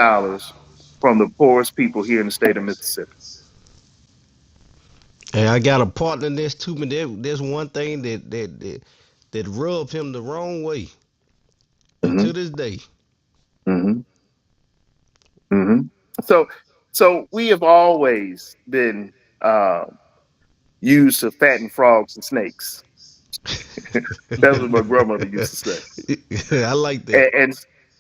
from the poorest people here in the state of Mississippi? And I got a partner in this too, but there's one thing that rubbed him the wrong way. And Hmm. to this day. Hmm. Hmm. So, so we have always been used to fatten frogs and snakes. That's what my grandmother used to say. I like that. And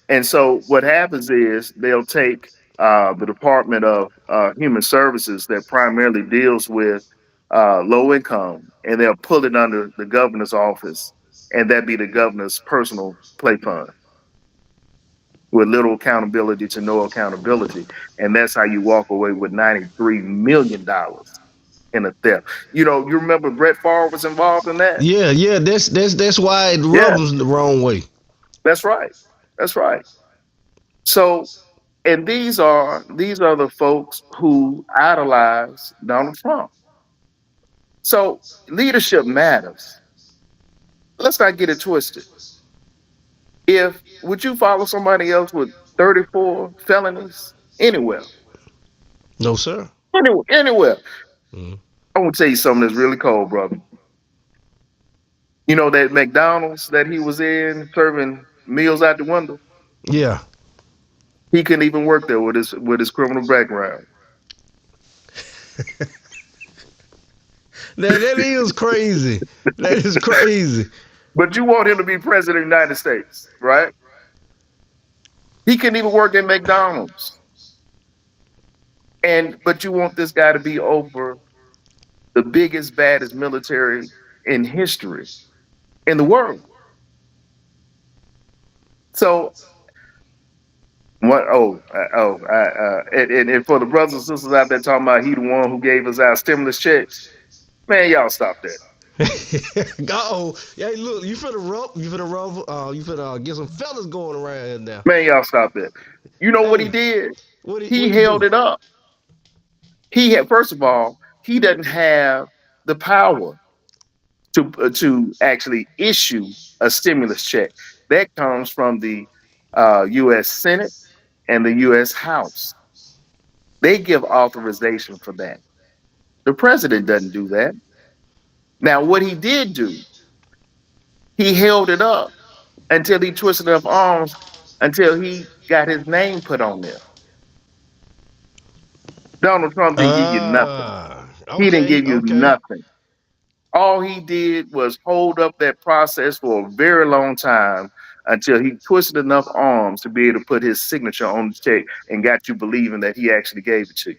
and so what happens is they'll take the Department of Human Services that primarily deals with low income, and they'll pull it under the governor's office, and that be the governor's personal play fund with little accountability to no accountability. And that's how you walk away with $93 million in a theft. You know, you remember Brett Favre was involved in that? Yeah, yeah. That's why it Yeah, rubs the wrong way. that's right. That's right. So, and these are the folks who idolize Donald Trump. So leadership matters. Let's not get it twisted. If would you follow somebody else with 34 felonies anywhere? No, sir. Anywhere. Mm. I want to tell you something that's really cold, brother. You know that McDonald's that he was in serving meals out the window? Yeah. He couldn't even work there with his criminal background. That is crazy. That is crazy. But you want him to be president of the United States, right? He couldn't even work at McDonald's. But you want this guy to be over the biggest, baddest military in history in the world. So what? And for the brothers and sisters out there talking about he the one who gave us our stimulus checks, man, y'all stop that. Go. Hey, look, you finna get some fellas going around here now. Man, y'all stop that. You know what he Hey, did? what He he held do? it up. He had, first of all, he doesn't have the power to actually issue a stimulus check. That comes from the U.S. Senate and the U.S. House. They give authorization for that. The president doesn't do that. Now, what he did do, he held it up until he twisted up arms until he got his name put on there. Donald Trump didn't give you nothing. He didn't Okay, give you okay. nothing. All he did was hold up that process for a very long time until he twisted enough arms to be able to put his signature on the check and got you believing that he actually gave it to you.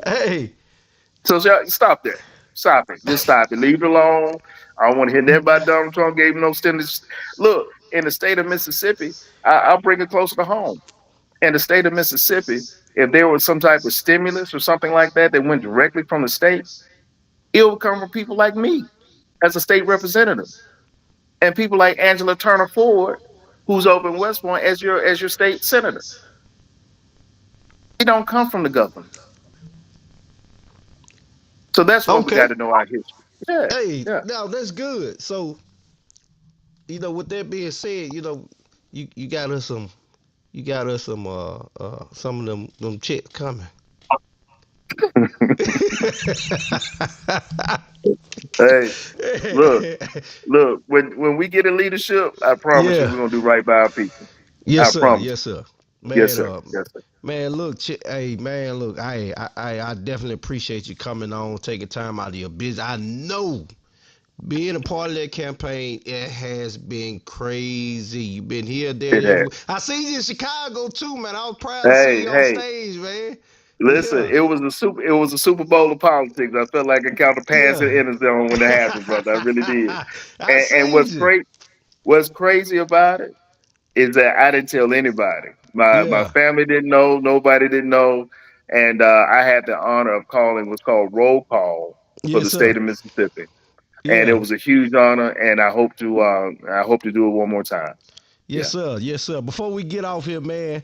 Hey, So stop there. Stop it. Just stop it. Leave it alone. I don't want to hear nothing about Donald Trump gave him no stimulus. Look, in the state of Mississippi, I'll bring it closer to home. In the state of Mississippi, if there was some type of stimulus or something like that that went directly from the state, it would come from people like me as a state representative, and people like Angela Turner Ford, who's over in West Point as your state senator. It don't come from the government. So that's what we got okay. to know our history. Yeah, Hey, yeah. now that's good. So, with that being said, you got us some of them chicks coming. Hey, look, look. When we get in leadership, I promise you, Yeah. we're gonna do right by our people. Yes, I sir. promise. Yes, sir. Yes, Man, sir. Yes, sir. man, look, hey, man, look, I definitely appreciate you coming on, taking time out of your business. I know being a part of that campaign, it has been crazy. You've been here, there, It and has. everywhere. I see you in Chicago too, man. I was proud to see Hey, you on hey. stage, man. Listen, Yeah, it was a Super Bowl of politics. I felt like I counted pass yeah. and end zone when it happened, brother. I really did. I And seen you. what's crazy about it is that I didn't tell anybody. My Yeah, family didn't know, nobody didn't know, and I had the honor of calling what's called roll call for yes, the sir. state of Mississippi, and it Yeah, was a huge honor. And I hope to do it one more time. yes, Yeah. sir. Yes, sir. Before we get off here, man,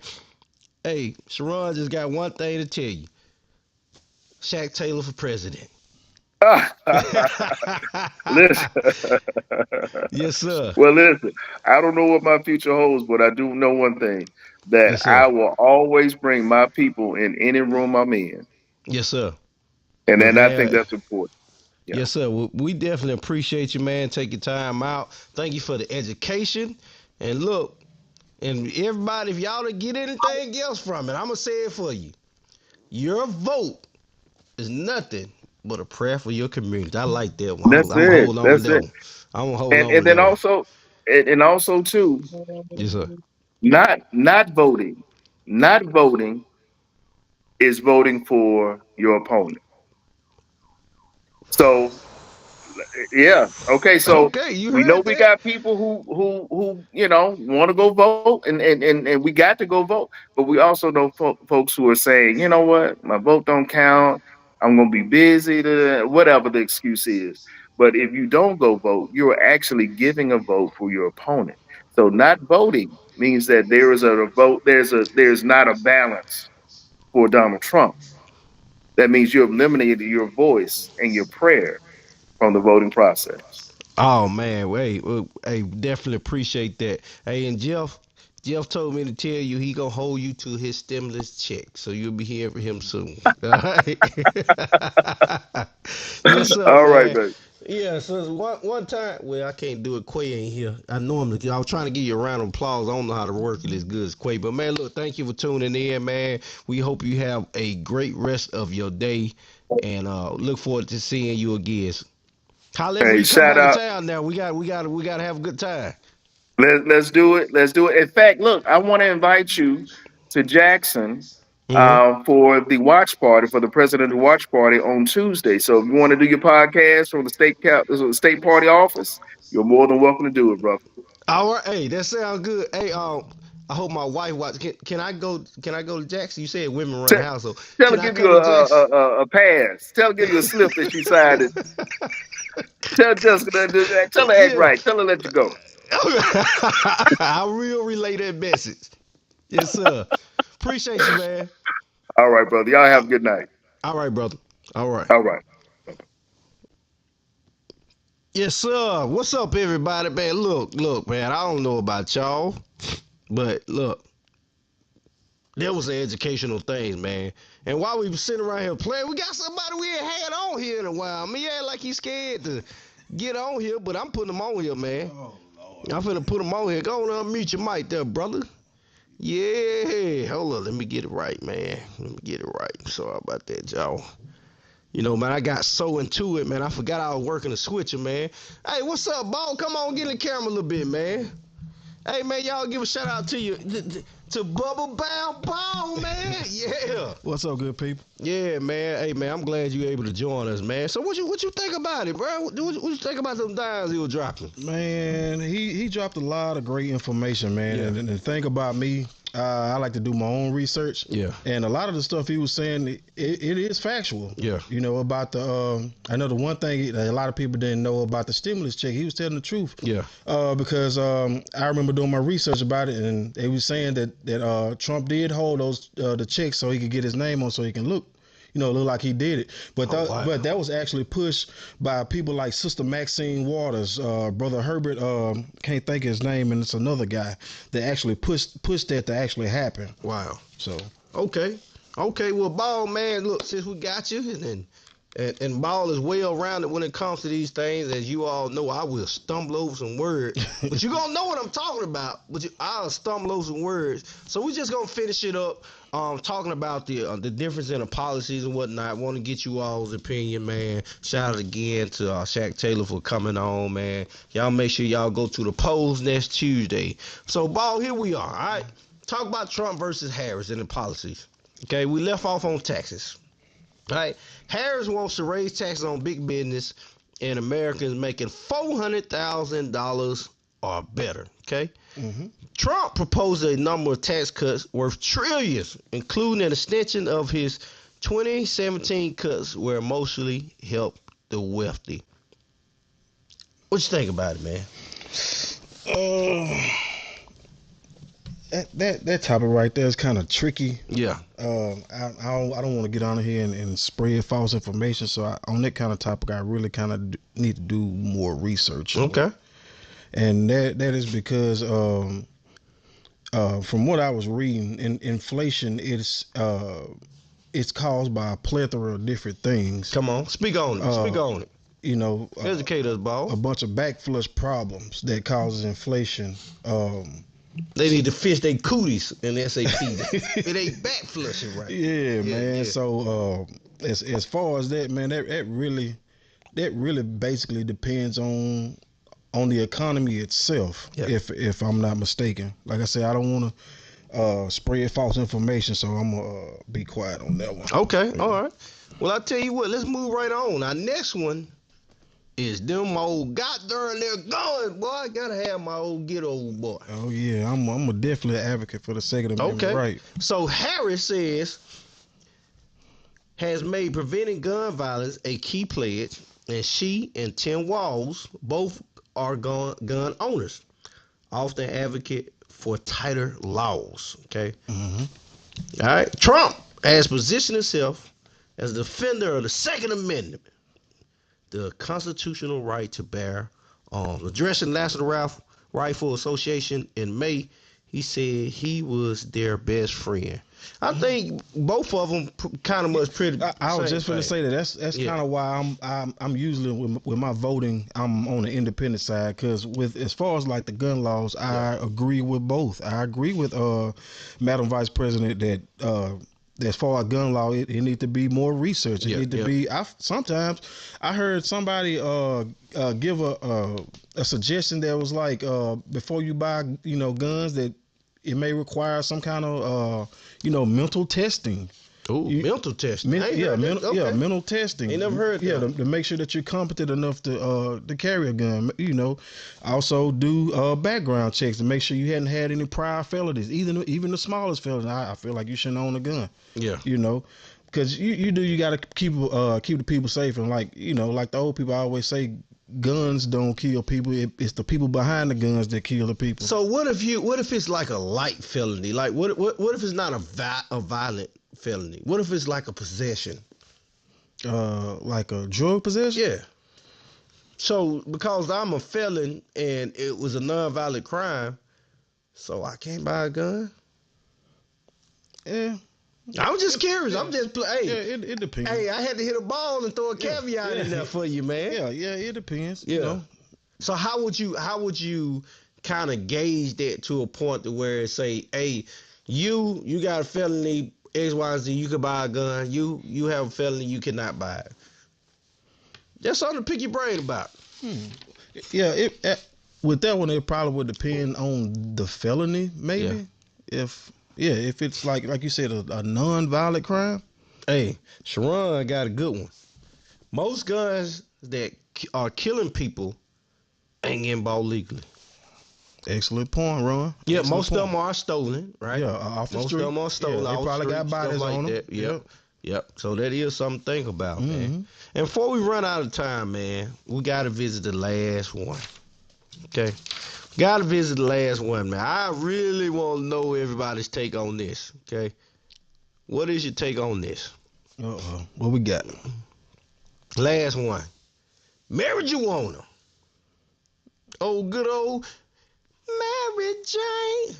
hey, Sharon just got one thing to tell you. Shaq Taylor for president. Listen, Yes, sir. well, listen. I don't know what my future holds, but I do know one thing: that Yes, sir. I will always bring my people in any room I'm in, Yes, sir. and But then I think man, that's important. Yeah. yes, sir. We definitely appreciate you, man. Take your time out. Thank you for the education. And look, and everybody, if y'all to get anything else from it, I'm gonna say it for you. Your vote is nothing but a prayer for your community. I like that one. I'm, That's I'm gonna it. hold on to That's that it. one. I'm gonna hold And on and to then that one. also and also too, Yes, sir. not voting is voting for your opponent. So yeah. Okay. So Okay, you we know heard we that. got people who want to go vote, and we got to go vote. But we also know folks who are saying, you know what, my vote don't count. I'm gonna be busy. Whatever the excuse is. But if you don't go vote, you're actually giving a vote for your opponent. So not voting means that there is a vote. There's not a balance for Donald Trump. That means you have eliminated your voice and your prayer from the voting process. Oh man, wait, hey, definitely appreciate that. Hey, and Jeff told me to tell you he gonna hold you to his stimulus check, so you'll be hearing from him soon. All right. Yes, sir, All right, man. baby. Yeah, so one time, well, I can't do it. Quay ain't here. I normally, I was trying to give you a round of applause. I don't know how to work it as good as Quay, but man, look, thank you for tuning in, man. We hope you have a great rest of your day, and look forward to seeing you again. Holler when Hey, you come shout back in out. town. Now we gotta have a good time. Let's do it. Let's do it. In fact, look, I want to invite you to Jackson Hmm. for the watch party for the presidential watch party on Tuesday. So if you want to do your podcast from the state party office, you're more than welcome to do it, bro. All right, hey, that sounds good. Hey, I hope my wife watch. Can I go? Can I go to Jackson? You said women run the Tell, household. tell her Can I give you come to Jackson? a pass. Tell her give you a slip that she signed. It. Tell Jessica to do that. Tell her act Yeah. right. Tell her let you go. I will relay that message. Yes, sir. Appreciate you, man. All right, brother. Y'all have a good night. All right, brother. All right. All right. Yes, sir. What's up, everybody, man? Look, man. I don't know about y'all, but look, there was an educational thing, man. And while we were sitting around here playing, we got somebody we ain't had on here in a while. I mean, yeah, like he's scared to get on here, but I'm putting him on here, man. Oh, Lord. I'm finna put him on here. Go on, unmute your mic there, brother. Yeah, hold on. Let me get it right, man. Let me get it right. Sorry about that, y'all. You know, man, I got so into it, man. I forgot I was working the switcher, man. Hey, what's up, Ball? Come on, get in the camera a little bit, man. Hey, man, y'all give a shout out to you, to Bubble Bound Ball, man. Yeah. What's up, good people? Yeah, man. Hey, man, I'm glad you able to join us, man. So what you think about it, bro? What you think about them dimes he was dropping? Man, he dropped a lot of great information, man. Yeah. And the thing about me, I like to do my own research. Yeah. And a lot of the stuff he was saying, it is factual. Yeah. You know, about the, I know the one thing that a lot of people didn't know about the stimulus check, he was telling the truth. Yeah. Because I remember doing my research about it, and they was saying that Trump did hold those the checks so he could get his name on, so he can look like he did it. But wow. but that was actually pushed by people like Sister Maxine Waters, Brother Herbert, can't think of his name, and it's another guy that actually pushed that to actually happen. Wow. So Okay. Well, Ball, man, look, since we got you, and Ball is well rounded when it comes to these things. As you all know, I will stumble over some words, but you gonna know what I'm talking about. But I'll stumble over some words. So we just gonna finish it up, talking about the difference in the policies and whatnot. Want to get you all's opinion, man. Shout out again to Shaq Taylor for coming on, man. Y'all make sure y'all go to the polls next Tuesday. So, Ball, here we are. All right, talk about Trump versus Harris and the policies. Okay, we left off on taxes. All right, Harris wants to raise taxes on big business and Americans making $400,000 or better. Okay, Trump proposed a number of tax cuts worth trillions, including an extension of his 2017 cuts, where mostly helped the wealthy. What you think about it, man? that topic right there is kind of tricky. Yeah. I don't want to get on here and spread false information. So on that kind of topic, I really kind of need to do more research. Okay. And that is because from what I was reading, inflation is it's caused by a plethora of different things. Come on, speak on it. Speak on it. You know, Educate us, Ball. a bunch of backflush problems that causes inflation. They need to fish their cooties in the SAP. It ain't back flushing right. Yeah, man. yeah. So as far as that, man, that really basically depends on on the economy itself. Yeah. If I'm not mistaken, like I said, I don't want to spread false information, so I'm gonna be quiet on that one. Okay, all right. Well, I tell you what, let's move right on. Our next one is them old got darn their guns, boy. I gotta have my old get old boy. Oh yeah, I'm a definitely an advocate for the Second Amendment Okay. right. So Harris has made preventing gun violence a key pledge, and she and Tim Walz both are gun owners, often advocate for tighter laws. Okay. Mm-hmm. All right. Trump has positioned himself as a defender of the Second Amendment, the constitutional right to bear arms. Addressing National Rifle Association in May, he said he was their best friend. I think both of them kind of much pretty. I was just gonna say say that's Yeah. kind of why I'm usually with my voting, I'm on the independent side, because with as far as like the gun laws, I agree with both. I agree with Madam Vice President that as far as gun law, it need to be more research. It need to be. Sometimes I heard somebody give a suggestion that was like before you buy guns, that it may require some kind of mental testing. Ooh, mental testing. Mental testing. Ain't never heard that. To make sure that you're competent enough to carry a gun. Also do background checks to make sure you hadn't had any prior felonies, even the smallest felony. I feel like you shouldn't own a gun. Yeah. Because you got to keep the people safe, and like the old people always say, guns don't kill people. It's the people behind the guns that kill the people. So what if it's like a light felony? Like what if it's not a violent felony? What if it's like a possession? Like a drug possession? Yeah. So because I'm a felon and it was a non-violent crime, so I can't buy a gun? Yeah. I'm just curious. I'm just hey. Yeah, it depends. Hey, I had to hit a ball and throw a caveat in there for you, man. Yeah, it depends. Yeah. So how would you kind of gauge that to a point to where it say, hey, you got a felony X, Y, Z, you could buy a gun. You have a felony, you cannot buy it. That's something to pick your brain about. Yeah, with that one, it probably would depend on the felony, maybe. Yeah. If it's like you said, a non-violent crime. Hey, Sharon got a good one. Most guns that are killing people ain't getting bought legally. Excellent point, Ron. Yeah, Excellent most point. of them are stolen, right? Yeah, off the most street. of them are stolen. Yeah, they off probably the got street, bodies stuff on them. that. Yep. So that is something to think about, man. And before we run out of time, man, we got to visit the last one. Okay? Got to visit the last one, man. I really want to know everybody's take on this, okay? What is your take on this? Uh-oh. What we got? Last one. Marijuana. Oh, good old Mary Jane.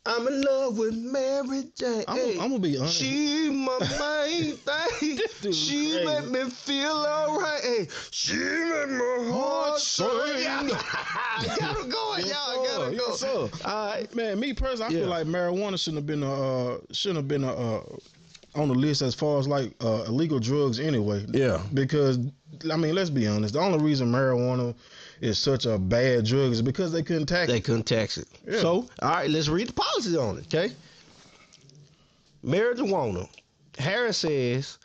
I'm in love with Mary Jane. I'm gonna be honest. She my main thing. She crazy. make me feel alright. Hey, she make my heart sing. Gotta go, y'all. Gotta go. Yes, sir. All right. Man, me personally, I feel like marijuana shouldn't have been on the list as far as like illegal drugs anyway. Yeah. Because let's be honest. The only reason marijuana is such a bad drug is because they couldn't tax They it. couldn't tax it. Yeah. So, all right, let's read the policies on it, okay? Marijuana. Harris says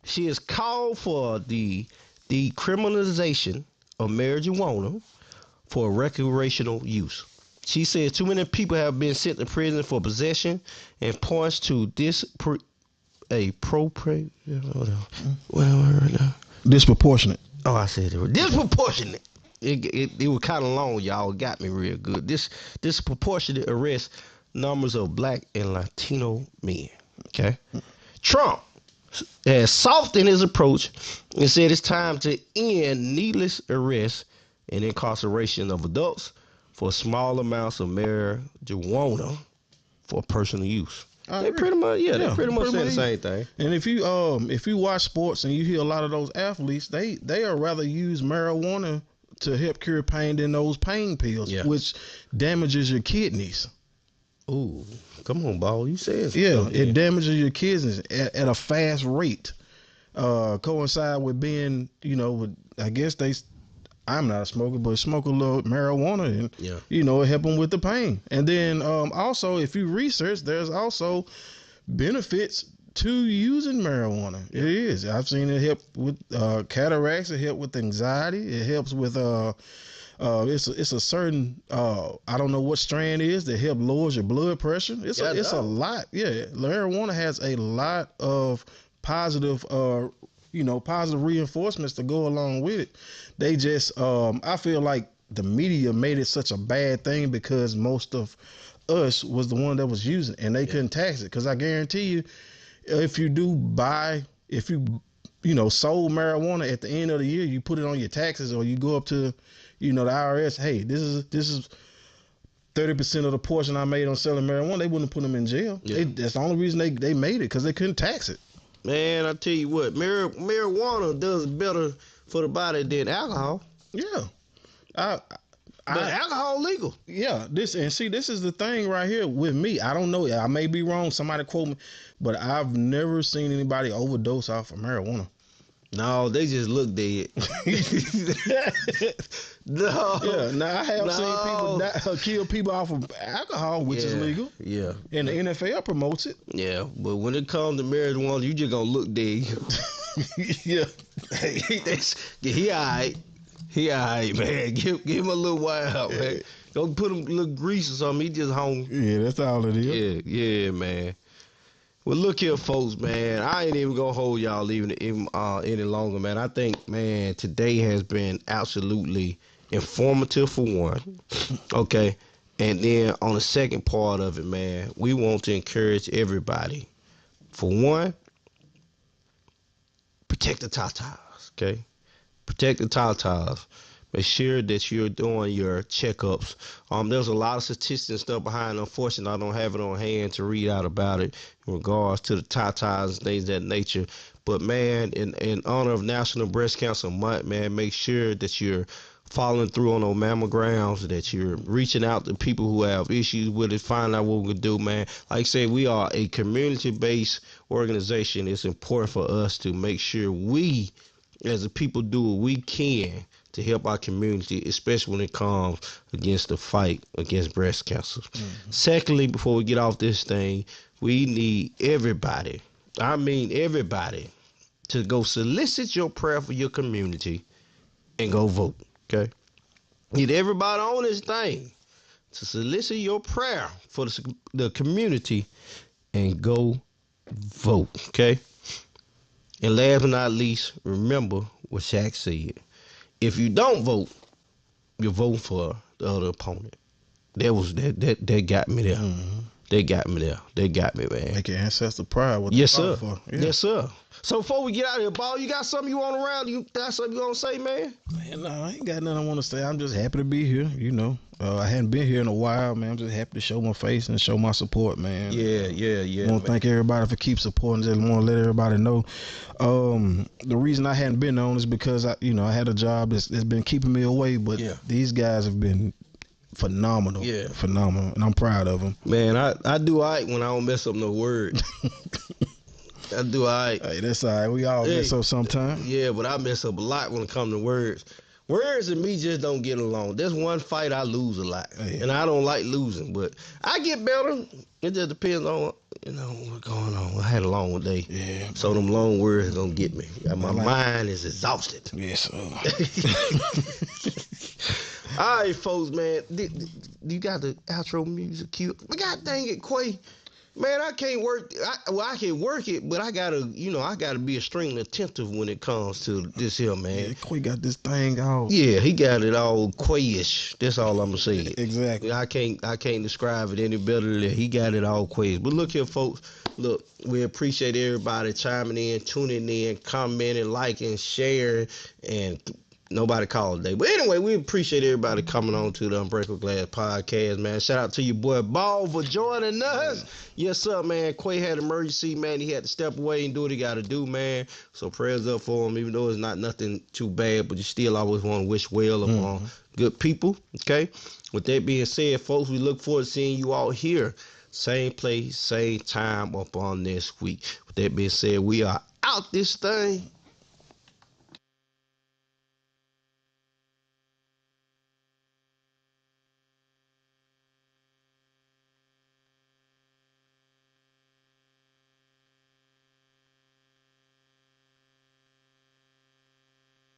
she has called for the decriminalization of marijuana for recreational use. She says too many people have been sent to prison for possession and points to Disproportionate. Oh, I said it was disproportionate. It was kind of long, y'all. Got me real good. Disproportionate arrest numbers of black and Latino men. Okay. Trump has softened his approach and said it's time to end needless arrest and incarceration of adults for small amounts of marijuana for personal use. They pretty much, they pretty much say the same thing. And if you watch sports and you hear a lot of those athletes, they are rather use marijuana to help cure pain than those pain pills, which damages your kidneys. Ooh, come on, ball. You said it damages your kidneys at a fast rate. Coincide with being, I guess I'm not a smoker, but smoke a little marijuana and Yeah. it help them with the pain. And then also, if you research, there's also benefits to using marijuana. It is. I've seen it help with cataracts. It help with anxiety. It helps with it's a certain I don't know what strand it is that help lowers your blood pressure. It's a lot. Yeah, marijuana has a lot of positive positive reinforcements to go along with it. They just I feel like the media made it such a bad thing because most of us was the one that was using and they couldn't tax it. Because I guarantee you, if you sold marijuana at the end of the year, you put it on your taxes or you go up to the IRS, hey, this is 30% of the portion I made on selling marijuana. They wouldn't put them in jail. Yeah. That's the only reason they made it, because they couldn't tax it. Man, I tell you what, marijuana does better for the body than alcohol. Yeah. But alcohol legal. Yeah, this is the thing right here with me. I don't know. I may be wrong. Somebody quote me, but I've never seen anybody overdose off of marijuana. No, they just look dead. No. Yeah, now I have seen people kill people off of alcohol, which is legal. Yeah. And the NFL promotes it. Yeah, but when it comes to marijuana, you just gonna look dead. Yeah. He all right. He all right, man. Give him a little while, man. Don't put him a little grease or something. He just home. Yeah, that's all it is. Yeah, man. Well, look here, folks, man. I ain't even gonna hold y'all even any longer, man. I think, man, today has been absolutely informative for one. Okay, and then on the second part of it, man, we want to encourage everybody. For one, protect the tatas. Okay, protect the tatas. Make sure that you're doing your checkups. There's a lot of statistics and stuff behind. Unfortunately, I don't have it on hand to read out about it in regards to the tatas and things of that nature. But, man, in honor of National Breast Cancer Month, man, make sure that you're following through on those mammograms, that you're reaching out to people who have issues with it, find out what we can do, man. Like I said, we are a community-based organization. It's important for us to make sure we, as a people, do what we can to help our community, especially when it comes against the fight against breast cancer. Mm-hmm. Secondly, before we get off this thing, we need everybody, I mean everybody, to go solicit your prayer for your community and go vote, okay? Need everybody on this thing to solicit your prayer for the community and go vote, okay? And last but not least, remember what Shaq said. If you don't vote, you vote for the other opponent. That got me there. Mm-hmm. They got me there. They got me, man. Make your ancestor proud. Yes, sir. Yeah. Yes, sir. So before we get out of here, Ball, you got something you want around? You got something you want to say, man? Man, no, I ain't got nothing I want to say. I'm just happy to be here. I hadn't been here in a while, man. I'm just happy to show my face and show my support, man. Yeah. I want to thank everybody for keep supporting. Just want to let everybody know. The reason I hadn't been on is because I had a job that's been keeping me away, but these guys have been phenomenal. Yeah. Phenomenal. And I'm proud of them. Man, I do all right when I don't mess up no word. I do all right. Hey, that's all right. We all mess up sometimes. Yeah, but I mess up a lot when it comes to words. Words and me just don't get along. There's one fight I lose a lot. And I don't like losing, but I get better. It just depends on, what's going on. I had a long day. Yeah. So them long words are going to get me. My mind is exhausted. Yes, sir. All right, folks, man. You got the outro music cute. But God dang it, Quay. Man, I can't work. I can work it, but I gotta be extremely attentive when it comes to this here, man. Yeah, Quay got this thing all. Yeah, he got it all Quay-ish. That's all I'm gonna say. Exactly. I can't describe it any better than he got it all Quay. But look here, folks. Look, we appreciate everybody chiming in, tuning in, commenting, liking, sharing, and nobody called today. But anyway, we appreciate everybody coming on to the Unbreakable Glass podcast, man. Shout out to your boy Ball for joining us. Yes, sir, man. Quay had an emergency, man. He had to step away and do what he got to do, man. So prayers up for him, even though it's not nothing too bad, but you still always want to wish well upon good people, okay? With that being said, folks, we look forward to seeing you all here. Same place, same time up on next week. With that being said, we are out this thing.